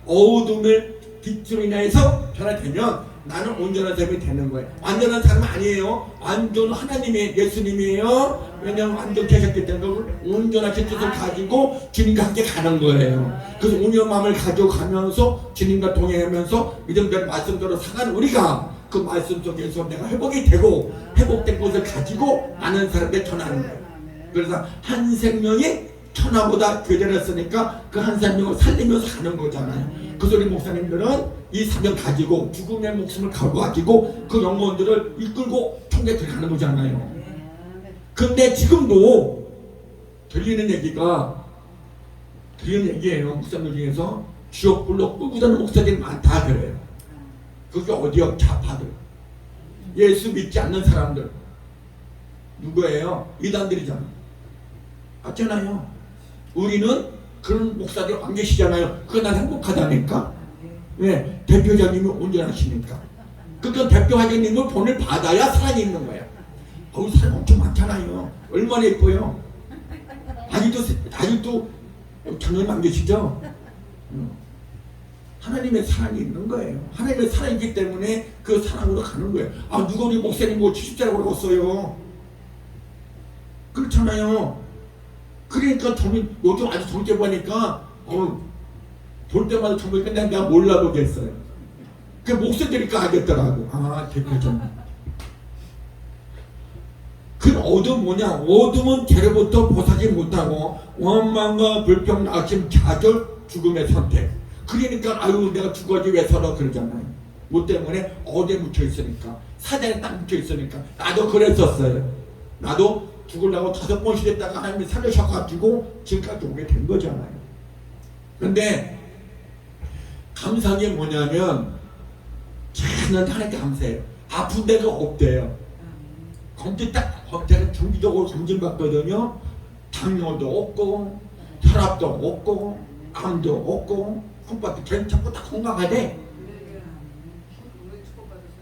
어두움을 빛으로 인해서 변화되면 나는 온전한 사람이 되는 거예요. 완전한 사람은 아니에요. 완전 하나님의 예수님이에요. 왜냐하면 완전 되셨기 때문에 온전하신 뜻을 가지고 주님과 함께 가는 거예요. 그래서 온유한 마음을 가지고 가면서 주님과 동행하면서 믿음대로 말씀대로 사는 우리가 그 말씀 속에서 내가 회복이 되고 회복된 것을 가지고 많은 사람들이 전하는 거예요. 그래서 한 생명이 천하보다 교제했으니까 그 한 생명을 살리면서 가는 거잖아요. 그래서 우리 목사님들은 이 사명 가지고 죽음의 목숨을 걸고 가지고 그 영혼들을 이끌고 통에 들어가는 거잖아요. 근데 지금도 들리는 얘기예요. 목사님 중에서 지옥불로 끌고 가는 목사들이 많다 그래요. 그게 어디요? 좌파들. 예수 믿지 않는 사람들. 누구예요? 이단들이잖아. 맞잖아요. 우리는 그런 목사들 안 계시잖아요. 그거 난 행복하다니까. 왜? 대표자님이 온전하시니까. 그러니까 대표자님을 본을 받아야 사랑이 있는 거야. 사람 엄청 많잖아요. 얼마나 예뻐요. 아직도 장로님 안 계시죠? 하나님의 사랑이 있는 거예요. 하나님의 사랑이기 때문에 그 사랑으로 가는 거예요. 누가 우리 목사님 뭐 70자라고 그러겠어요. 그렇잖아요. 그러니까 요즘 아주 젊게 보니까 볼 때마다 젊으니까 내가 몰라보겠어요. 그 목사들이니까 알겠더라고. 대표적으로. 그 어둠 뭐냐? 어둠은 죄로부터 벗어나지 못하고 원망과 불평, 낙심, 좌절, 죽음의 선택. 그러니까 내가 죽어야지 왜 살아 그러잖아요. 뭐 때문에 어디에 묻혀 있으니까, 사단에 딱 묻혀 있으니까. 나도 그랬었어요. 나도 죽으려고 5번씩 했다가 하나님이 살려셔가지고 지금까지 오게 된 거잖아요. 근데 감사한 게 뭐냐면 저는 하나님께 감사해요. 아픈 데가 없대요. 검진 딱 제가 정기적으로 검진 받거든요. 당뇨도 없고 혈압도 없고 암도 없고 콩팥도 괜찮고 다 건강하대.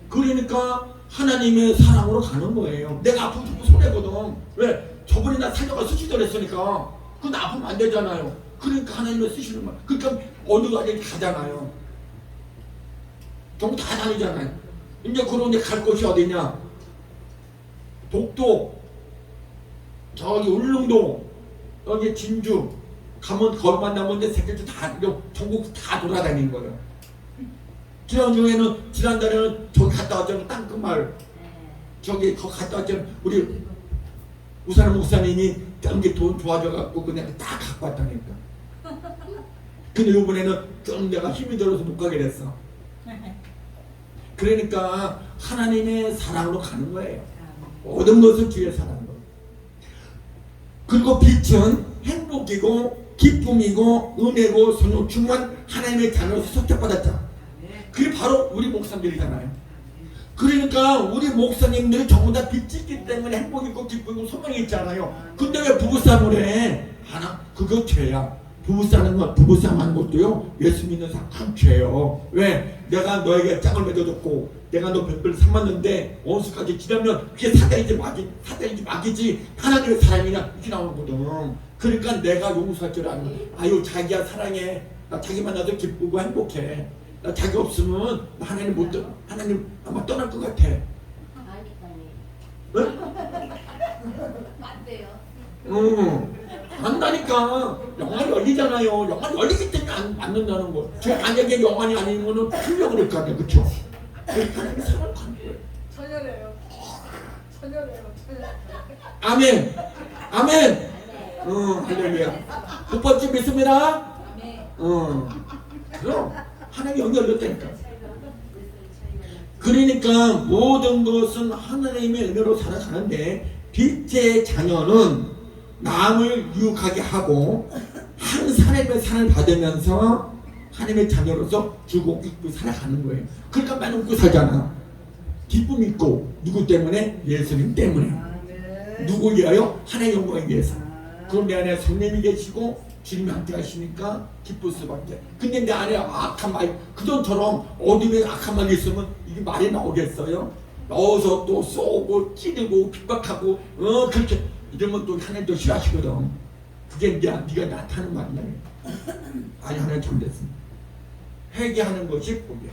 그러니까 하나님의 사랑으로 가는 거예요. 내가 아프면 손해거든. 왜? 저분이 나 살려가 쓰시더라 했으니까 그건 아프면 안 되잖아요. 그러니까 하나님을 쓰시는 거야. 그러니까 어느 가정이 가잖아요. 전부 다 다니잖아요. 이제 그런데 갈 곳이 어디냐? 독도, 저기 울릉도, 여기 진주 가면 거기만 나면 새끼들 다 전국 다 돌아다니는 거예요. 지난달에는 저기 갔다 왔잖아요. 땅끝마을 저기 거기 갔다 왔잖아요. 우리 우산 목사님이 경기 돈 좋아져갖고 그냥 다 갖고 왔다니까. 근데 이번에는 좀 내가 힘이 들어서 못 가게 됐어. 그러니까 하나님의 사랑으로 가는 거예요. 모든 것을 주의 사랑으로. 그리고 빛은 행복이고 기쁨이고 은혜고 성령 충만 하나님의 자녀로서 선택받았다. 그게 바로 우리 목사님들이잖아요. 그러니까 우리 목사님들이 전부 다 빛이 있기 때문에 행복이고 기쁨이고 소망이 있잖아요. 근데 왜 부부싸움을 해? 하나 그거 죄야. 부부싸움하는 것도요 예수 믿는 사람 한 죄요. 왜? 내가 너에게 짝을 맺어줬고 내가 너 별별 삼았는데 원수까지 지나면 그게 사단이지 막이지 하나님의 사랑이냐 이렇게 나오거든. 그러니까 내가 용서할 줄 아는 아유 자기야 사랑해. 나 자기 만나도 기쁘고 행복해. 나 자기 없으면 하나님 아마 떠날 것 같아. 응? 안 돼요. 안다니까. 영안이 열리잖아요. 영안이 열리기 때문에 안 된다는 거. 제 만약에 영안이 아니면은 풀려 그럴 거 아니야, 그렇죠? 하나님이 사랑을 가는 거예요. 천열해요. 아멘. 아멘. 할렐루야. 두 번째 믿습니다. 아멘. 그럼 하나님이 영이 열렸다니까. 그러니까 모든 것은 하나님의 은혜로 살아가는데 빛의 자녀는 남을 유혹하게 하고 항상 하나님의 사랑을 받으면서 하나님의 자녀로서 주고 있고 살아가는 거예요. 그러니까 많이 웃고 살잖아. 기쁨 있고 누구 때문에? 예수님 때문에. 누구 위하여? 하나님의 영광을 위해서. 그럼 내 안에 성령이 계시고 주님이 함께 하시니까 기쁠 수밖에. 근데 내 안에 악한 말, 그전처럼 어둠에 악한 말이 있으면 이게 말이 나오겠어요? 넣어서 또 쏘고 찌르고 핍박하고 그렇게 이러면 또 하나님 또 싫어하시거든. 그게 네가 나타나는 말이야. 아니 하나님 잘못했습니다. 회개하는 것이 복이야.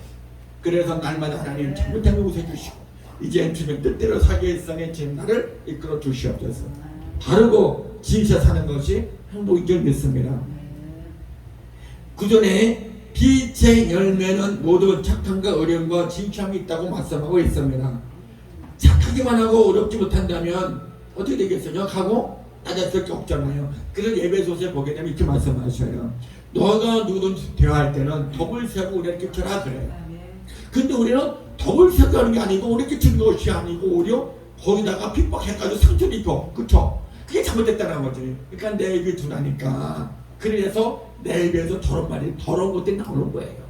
그래서 날마다 하나님 잘못한 걸 웃어주시고 이제 주님 뜻대로 살기 위해 지금 나를 이끌어 주시옵소서. 바르고 진실에 사는 것이 행복인 줄 믿습니다. 구전에 빛의 열매는 모든 착함과 어려움과 진실함이 있다고 말씀하고 있습니다. 착하기만 하고 어렵지 못한다면 어떻게 되겠어요? 하고 따졌을 게 없잖아요. 그래서 예배소서에 보게 되면 이렇게 말씀하셔요. 너가 누구든 대화할 때는 덕을 세고 우리를 끼쳐라 그래요. 근데 우리는 덕을 세고 하는 게 아니고 우리 끼치는 것이 아니고 오히려 거기다가 핍박해가지고 상처를 입혀. 그쵸? 그게 잘못됐다는 거지. 그러니까 내 입이 둔하니까. 그래서 내 입에서 더러운 것들이 나오는 거예요.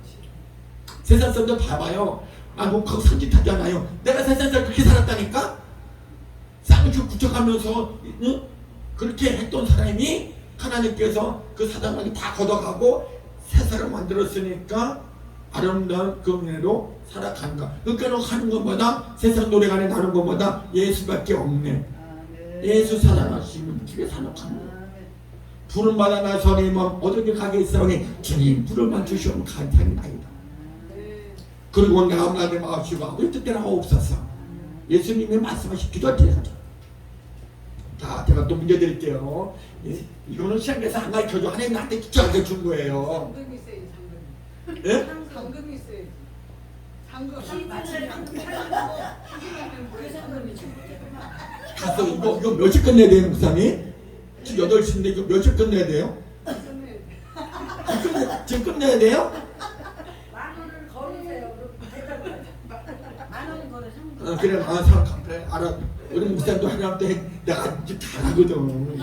세상 사람들 봐봐요. 뭐 그거 상짓하잖아요. 내가 세상에서 그렇게 살았다니까? 쌍욕 구척하면서 그렇게 했던 사람이 하나님께서 그 사단을 다 걷어가고 새 사람 만들었으니까 아름다운 그 은혜로 살아간다. 그러니까 하는 것마다 세상 노래간에 나는 것마다 예수밖에 없네. 예수 사랑하시면 집에 살아가는 거야. 부름받아 나서니 어디에 가겠사오니 주님 부름만 주시면 감사합니다. 그리고 나무나들 마시고 아무 뜻대로 없어서 예수님의 말씀하신 기도할 때 자, 제가 또 문제 드릴게요. 이거는 시작해서 안 가르쳐줘. 하나님 나한테 기초하게 준 거예요. 상금 있어야지, 상금. 예? 상금 있어야지. 상금. 가서 이거 몇 시 끝내야 돼요, 목사님? 지금 8시인데 이거 몇 시 끝내야 돼요? 지금 끝내야 돼요? 만 원을 걸으세요. 만 원을 걸어 상금. 그래, 그래, 알아. 우리 목사님도 하나님 때 내가 이제 잘하거든.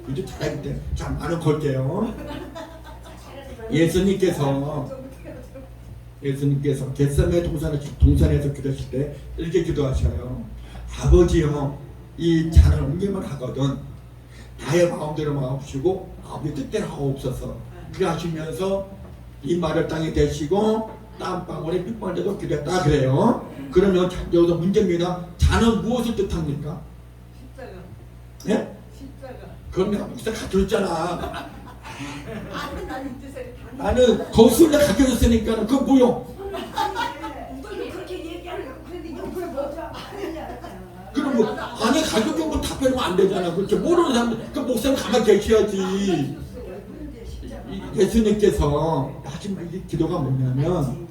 이제 잘하기 때문에. 자, 만원 걸게요. 예수님께서 겟세마네 동산에서 기도하실 때 이렇게 기도하셔요. 아버지요, 이 잔을 옮기면 하거든. 나의 마음대로 마옵시고 아버지 뜻대로 하옵소서. 그래 하시면서 이 말을 땅에 대시고 땀방울에 빗방울에도 기도했다 그래요. 그러면 여기서 문제입니다. 잔은 무엇을 뜻합니까? 십자가. 예? 십자가. 그럼 내가 목사 가르쳤잖아. 아니 난 이 뜻에 다. 나는 거기서 가르쳤으니까 그거 뭐요? 너도 그렇게 얘기하려고 그랬는데 옆에 먼저 아니냐. 그럼 뭐 아니 가르쳐준 거 답변하면 안 되잖아. 그렇게 모르는 사람들 그 목사님 가만히 계셔야지. 그런데 십자가. 예수님께서 하지만 이 기도가 뭐냐면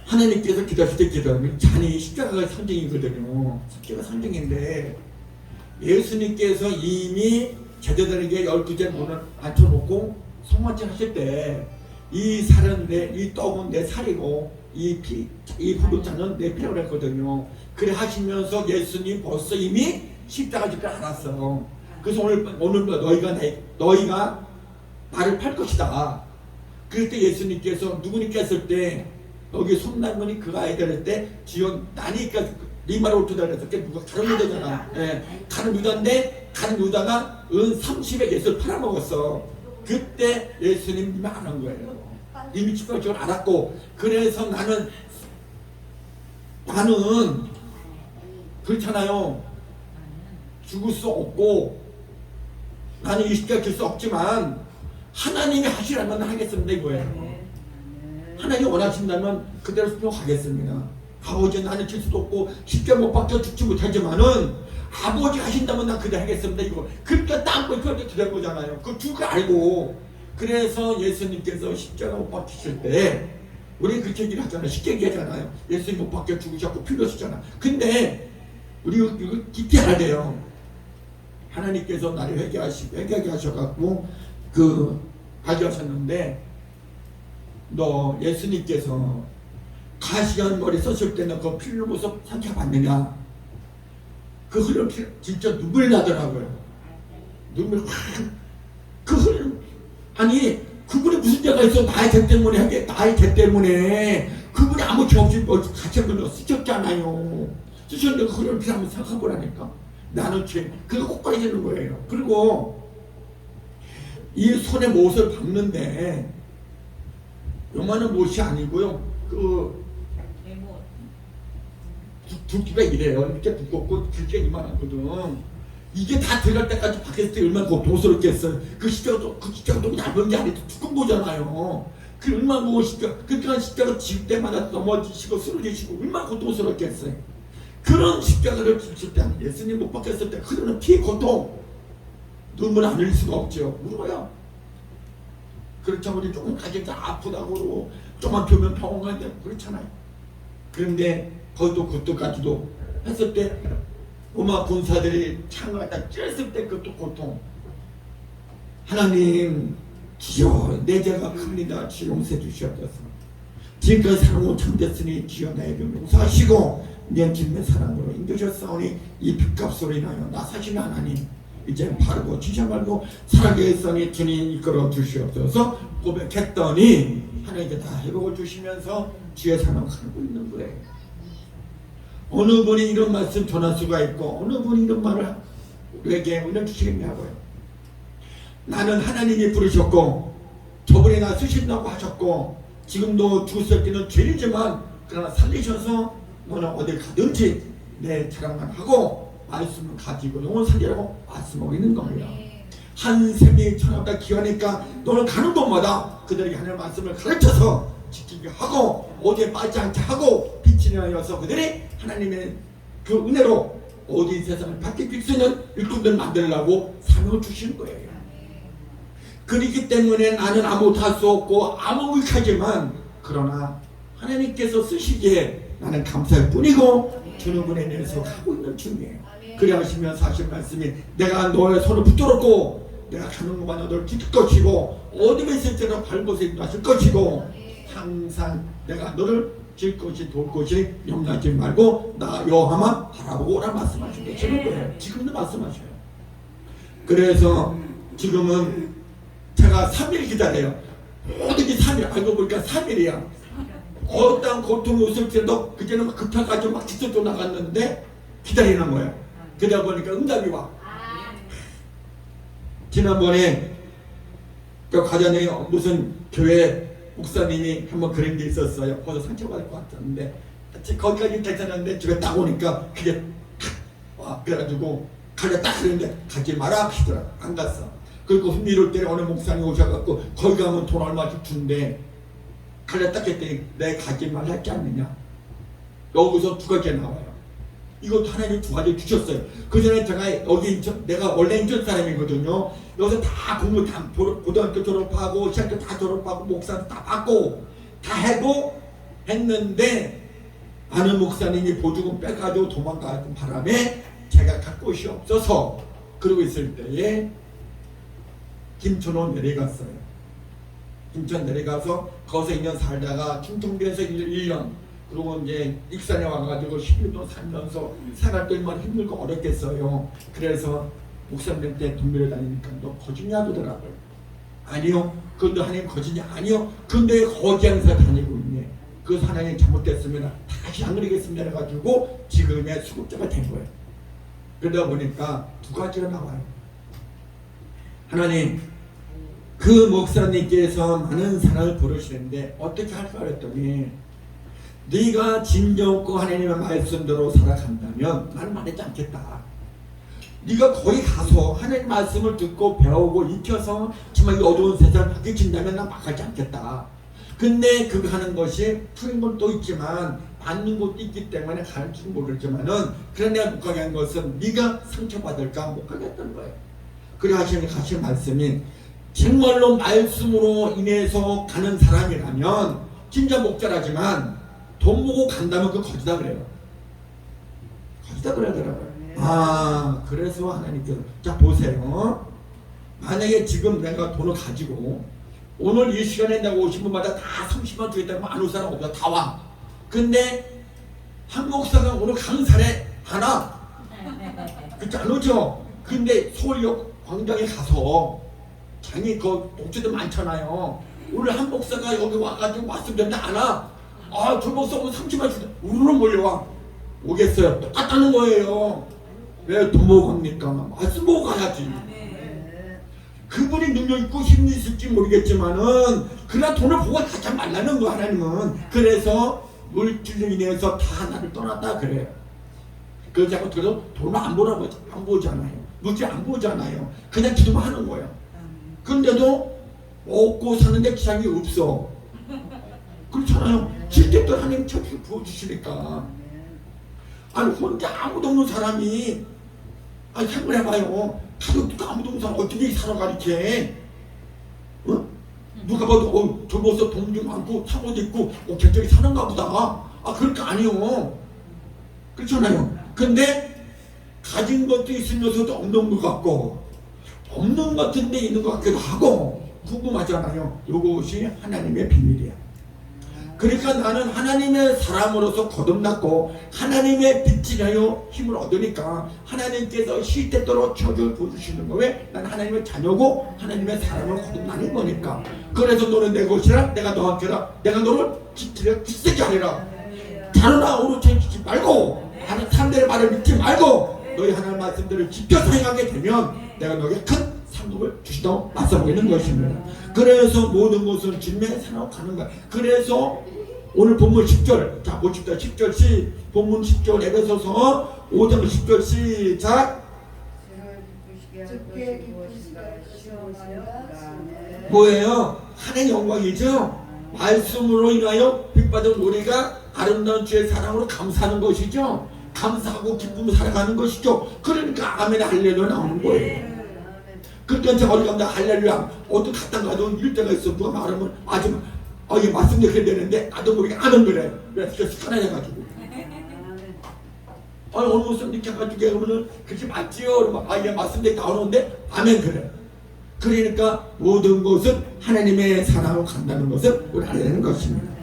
하나님께서 기도하실 때 기도하면 잔이 십자가가 상징이거든요. 십자가 상징인데 예수님께서 이미 제자들에게 12째 문을 앉혀놓고 성만찬 하실 때 이 살은 이 떡은 내 살이고 이 후루잔은 내 피라고 했거든요. 그래 하시면서 예수님 벌써 이미 십자가 질 줄 알았어. 그래서 오늘 너희가 나를 팔 것이다. 그럴 때 예수님께서 누구니까 했을 때 여기 손남은이 그가 아이들 할때 지원 나니까 리마를 오토다 그랬을 때 누가 가는 유다잖아. 예, 가는 유다인데 가는 유다가 은 30에 예수를 팔아먹었어. 그때 예수님이 안 한 거예요. 이미 직관적으로 알았고 그래서 나는 그렇잖아요. 죽을 수 없고 나는 이 십자가 질 수 없지만 하나님이 하시라면 하겠습니다 이거예요. 하나님이 원하신다면 그대로 순종하겠습니다. 아버지 나는 질 수도 없고 십자가 못 박혀 죽지 못하지만은 아버지 하신다면 난 그대로 하겠습니다 이거. 그러니까 땅을 그렇게 드린 거잖아요. 그 줄 알고 그래서 예수님께서 십자가 못 박히실 때 우리 그렇게 얘기를 하잖아요. 쉽게 얘기하잖아요. 예수님 못 박혀 죽으셨고 피로 쓰잖아. 근데 우리 이거 깊이 알아야 돼요. 하나님께서 나를 회개하게 하셔갖고 가져하셨는데 너 예수님께서 가시한 머리 썼을 때는 그 피를 모습 삼켜봤느냐? 그 흐름 피 진짜 눈물이 나더라고요. 눈물 그 흐름 아니 그분이 무슨 죄가 있어? 나의 죄 때문에 그분이 아무 죄 없이 같이 한번 쓰셨잖아요. 쓰셨는데 그 흐름 피 한번 생각해보라니까. 나는 죄 그거 꼭 빠지는 거예요. 그리고 이 손에 못을 박는데 요만한 못이 아니고요. 두께가 이래요. 이렇게 두껍고 길게 이만하거든. 이게 다 들어갈 때까지 박혔을 때 얼마나 고통스럽겠어요. 그 십자가도 얇은 게 아니고 두꺼운 거잖아요. 그 얼마나 무거운 십자가. 그러니까 십자가 질 때마다 넘어지시고 쓰러지시고 얼마나 고통스럽겠어요. 그런 십자가를 지칠 때 예수님 못 박혔을 때 흐르는 피의 고통 눈물 안 흘릴 수가 없죠. 울어요. 그렇죠. 우리 조금 가지고 아프다고 그러고 조금만 펴면 병원 가는데 그렇잖아요. 그런데 그것까지도 했을 때 로마 군사들이 창을 갖다 찔렀을 때 그것도 고통. 하나님 주여 내 죄가 큽니다. 주여 용서해 주시옵소서. 지금까지 사랑으로 참됐으니 주여 나의 병을 용서하시고 내 진의 사랑으로 인도셨사오니 이 빚값으로 인하여 나 사시는 하나님 이제 바르고 지셔 말고 살아계 했으니 주님 이끌어 주시옵소서 고백했더니 하나님께 다 회복을 주시면서 주의 사랑 살고 있는 거예요. 어느 분이 이런 말씀 전할 수가 있고 어느 분이 이런 말을 우리에게 은혜 주시겠냐고요. 나는 하나님이 부르셨고 저분이 나 쓰신다고 하셨고 지금도 죽었을 때는 죄이지만 그러나 살리셔서 너는 어딜 가든지 내 자랑만 하고 말씀을 가지고 영혼 살리라고 말씀하고 있는 겁니다. 한 셈이 천하보다 귀하니까 너는 가는 곳마다 그들에게 하나님의 말씀을 가르쳐서 지키게 하고 어디에 빠지지 않게 하고 빛이 나여서 그들이 하나님의 그 은혜로 어디 세상을 바뀔 수 있는 일꾼들 만들려고 사명을 주시는 거예요. 그렇기 때문에 나는 아무것도 할 수 없고 아무것하지만 그러나 하나님께서 쓰시기에 나는 감사할 뿐이고 주는 분에 대해서 하고 있는 중이에요. 그래 하시면서 하신 말씀이 내가 너의 손을 붙들었고 내가 가는 곳마다 너를 지킬 것이고 어디에 있을 때는 발곳에 인도하실 것이고 항상 내가 너를 질 것이 돌 것이 염려하지 말고 나 여호와만 바라보고 오라 말씀하시는 거예요. 지금도 말씀하셔요. 그래서 지금은 제가 3일 기다려요. 모든게 3일 알고 보니까 3일이야. 어떤 고통이 없을 때도 그때는 급해가지고 막 기도도 나갔는데 기다리는 거예요. 그러다 보니까 응답이 와. 지난번에 그 과전에 무슨 교회 목사님이 한번 그런 게 있었어요. 거기서 상처받을 것 같았는데 거기까지 괜찮았는데 집에 딱 오니까 그게 와 그래가지고 가려 딱 그랬는데 가지 마라 하시더라. 안 갔어. 그리고 흥미로울 때 어느 목사님 오셔갖고 거기 가면 돈 얼마씩 준대. 가려 딱 했더니 내 가지 말라 했지 않느냐. 여기서 두 가지가 나와요. 이것도 하나님 두 가지 주셨어요. 그 전에 제가 여기 내가 원래 인천 사람이거든요. 여기서 다 공부 다 고등학교 졸업하고 시학교 다 졸업하고 목사 다 받고 다 해도 했는데 아는 목사님이 보조금 빼가지고 도망가는 바람에 제가 갈 곳이 없어서 그러고 있을 때에 김천으로 내려갔어요. 김천 내려가서 거기서 2년 살다가 충청도에서 1년 그리고 이제 익산에 와가지고 11년 살면서 생활도 얼마나 힘들고 어렵겠어요. 그래서 목사님한테 돈 빌려다니니까 너 거짓말 하더라고요. 아니요. 그런데 하나님 거짓이 아니요. 근데 거짓하면서 다니고 있네. 그래서 하나님 잘못됐으면 다시 안 그러겠습니다 해가지고 지금의 수급자가 된 거예요. 그러다 보니까 두 가지가 나와요. 하나님 그 목사님께서 많은 사랑을 부르시는데 어떻게 할까 그랬더니 네가 진정 없고 하나님의 말씀대로 살아간다면 나는 말하지 않겠다. 네가 거기 가서 하나님 말씀을 듣고 배우고 익혀서 정말 이 어두운 세상을 바뀌친다면 난 막하지 않겠다. 근데 그거 하는 것이 틀린 것도 있지만 맞는 것도 있기 때문에 가는지 모르지만은 그런 내가 못 가게 한 것은 네가 상처받을까 못 가게 했던 거예요. 그래 하시는 가신 말씀이 정말로 말씀으로 인해서 가는 사람이라면 진짜 목자라지만 돈 보고 간다면 그 거지다 그래요. 거지다 그러더라고요. 아 그래서 하나님께서 자 보세요. 만약에 지금 내가 돈을 가지고 오늘 이 시간에 내가 오신 분마다 다 30만 주겠다면 안 올 사람 없다. 다 와. 근데 한 목사가 오늘 강산에 하나 그렇지 안 오죠. 근데 서울역 광장에 가서 장이 그 목사들 많잖아요. 오늘 한 목사가 여기 와가지고 왔으면 되는데 안 와. 아, 저 목사 오늘 30만 주다. 우르르 몰려와. 오겠어요. 똑같다는 거예요. 왜 돈 보고 갑니까? 말씀 보고 가야지. 그분이 능력 있고 힘이 있을지 모르겠지만은 그러나 돈을 보고 가지 말라는 거 하나님은. 그래서 물질로 인해서 다 나를 떠났다 그래요. 그래서 자꾸 그래서 돈을 안 보잖아요. 물질 안 보잖아요. 그냥 기도만 하는 거예요. 근데도 먹고 사는데 기상이 없어. 그렇잖아요. 질 때 하나님 저렇게 부어주시니까. 아니 혼자 아무도 없는 사람이 아니 생각해봐요. 가족도 아무도 없는 사람 어떻게 살아가 이렇게. 어? 누가 봐도 저 벌써 돈도 많고 차고도 있고 객적이 사는가 보다. 아 그러니까 아니요. 그렇잖아요. 근데 가진 것도 있으면서도 없는 것 같고 없는 것 같은데 있는 것 같기도 하고 궁금하잖아요. 이것이 하나님의 비밀이야. 그러니까 나는 하나님의 사람으로서 거듭났고 하나님의 빛이라요 힘을 얻으니까 하나님께서 시대대로 저주를 보여주시는 거에 난 하나님의 자녀고 하나님의 사람으로 거듭나는 거니까. 그래서 너는 내 것이라 내가 너한테라 내가 너를 지키게 하리라. 다루나 오르쳐 지지 말고 하는 사람들의 말을 믿지 말고 너희 하나님 말씀대로 지켜서 행하게 되면 내가 너에게 큰 상급을 주시다고 맞서보이는 것입니다. 그래서 모든 것은 주님의 사랑으로 가는 거야. 그래서 오늘 본문 10절 자 보십시다. 10절 본문 10절 에베소서 5장 10절 시작. 뭐예요? 하나님의 영광이죠. 말씀으로 인하여 빛받은 우리가 아름다운 주의 사랑으로 감사하는 것이죠. 감사하고 기쁨을 살아가는 것이죠. 그러니까 아멘 할렐루야 나오는 거예요. 그러니까 제가 어디 가면 할렐루야 어디 갔다 가도 이럴 때가 있어. 누가 말하면 아주 이게 말씀대로 그래야 되는데 나도 모르게 아멘 그래. 그래서 습관해가지고 오늘 무슨 이렇게 해가지고 그러면은 그렇게 맞지요? 그러면 이게 말씀대로 나오는데 아멘 그래. 그러니까 모든 것은 하나님의 사랑으로 간다는 것을 우리 알아야 되는 것입니다.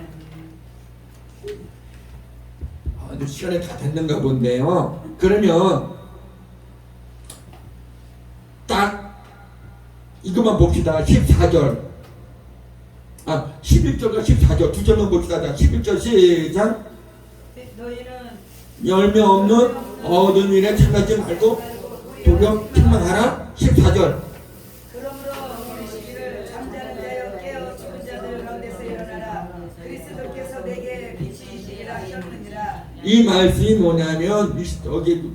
시간이 다 됐는가 본데요. 그러면 딱 이것만 봅시다. 14절 11절과 14절 두 절만 봅시다. 11절 시작. 너희는 열매 없는 어두운 일에 참하지 말고 도력 책망하라. 14절 그러므로 우리 시기를 잠자는 자여 깨어 죽은 자들 가운데서 일어나라. 그리스도께서 내게 빛이시리라 하셨느니라. 이 말씀이 뭐냐면 여기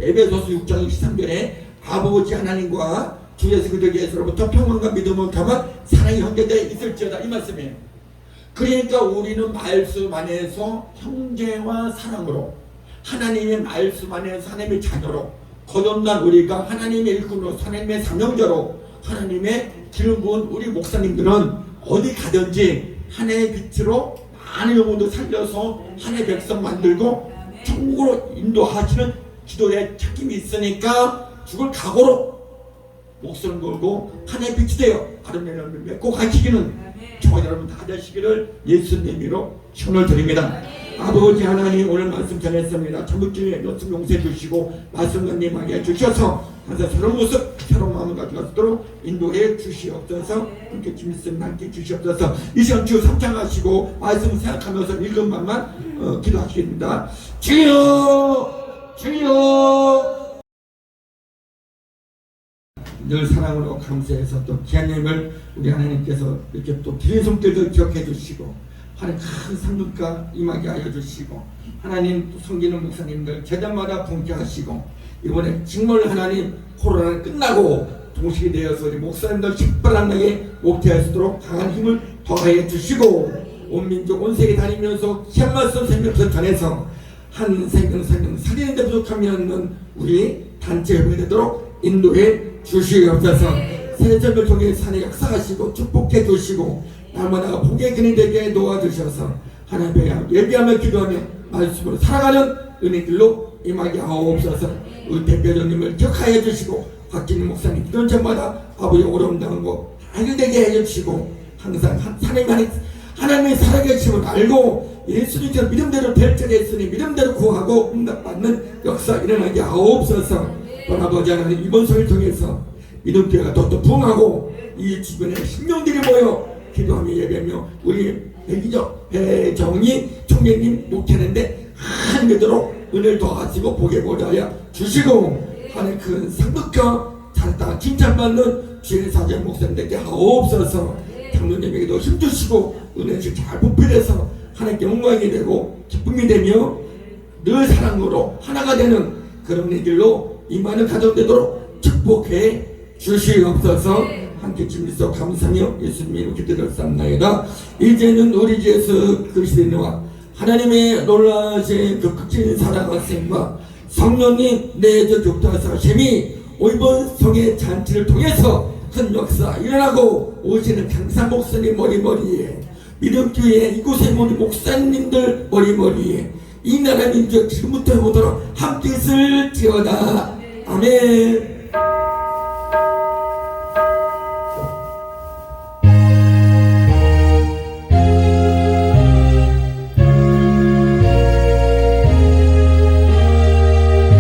에베소서 6장 23절에 아버지 하나님과 주 예수 그리스도로부터 평안과 믿음을 겸한 사랑이 형제되어 있을지어다 이 말씀이에요. 그러니까 우리는 말씀 안에서 형제와 사랑으로 하나님의 말씀 안에서 하나님의 자녀로 거듭난 우리가 하나님의 일꾼으로 하나님의 사명자로 하나님의 기름 부은 우리 목사님들은 어디 가든지 하나님의 빛으로 많은 영혼도 살려서 하나님의 백성 만들고 천국으로 인도하시는 기도의 책임이 있으니까 죽을 각오로 목숨을 걸고 하나님의 빛이 되어 아름다운 열매를 맺고 가시기는 저와 여러분 다 되시기를 예수님 이름으로 축원을 드립니다. 아버지 하나님 오늘 말씀 전했습니다. 전부주의 말씀 용서해 주시고 말씀 건님하게 해주셔서 항상 새로운 모습 새로운 마음을 가지고 가도록 인도해 주시옵소서. 함께 주님 함께 주시옵소서. 이 시간 주 삼창하시고 말씀 생각하면서 읽은 말만 기도하시겠습니다. 주여 주여 늘 사랑으로 감사해서 또 귀한 님을 우리 하나님께서 이렇게 또 드린 손길들 기억해 주시고 하나님 큰 상급과 임하게 하여 주시고 하나님 또 섬기는 목사님들 제단마다 봉사하시고 이번에 정말 하나님 코로나는 끝나고 동식이 되어서 우리 목사님들 식발한나게 목회할 수 있도록 강한 힘을 더하여 주시고 온 민족 온 세계 다니면서 귀한 말씀 생명선 전해서 한 생명 살리는데 부족하면 우리 단체 회복이 되도록 인도해 주시옵소서. 세점을 통해 산에 역사하시고 축복해 주시고 날마다 복의 근이 되게 도와주셔서 하나님의 예비하며 기도하며 말씀으로 살아가는 은혜들로 임하게 하옵소서. 우리 대표님을 기억하여 주시고 박진희 목사님 이런 점마다 아버지 어려움 당하고 해결되게 해주시고 항상 하나님의 살아계심을 알고 예수님처럼 믿음대로 될 적에 있으니 믿음대로 구하고 응답받는 역사 일어나게 하옵소서. 아버지 하나님 이번 설을 통해서 믿음교회가 더 부흥하고 이 주변에 신령들이 모여 기도하며 예배하며 우리 배정희 총회님 목회하는데 한 되도록 은혜를 더하시고 복에 보좌하여 주시고 하나님 큰 상급과 잘했다 칭찬받는 주의 사장 목사님들께 하옵소서. 장로님에게도 힘주시고 은혜를 잘 보필해서 하나님께 영광이 되고 기쁨이 되며 늘 사랑으로 하나가 되는 그런 일들로 임하는 가정 되도록 축복해 주시옵소서. 함께 주님께서 감사하며 예수님의 기도를 쌓나이다. 이제는 우리 주 예수 그리스도와 하나님의 놀라신 그 극진 사랑하심과 성령님 내저 교통하심이 이번 성의 잔치를 통해서 큰 역사 일어나고 오시는 강사 목사님 머리머리에 믿음교회 이곳의 모든 목사님들 머리머리에 이 나라 민족 지금부터 보도록 함께 있을지어다. 아멘.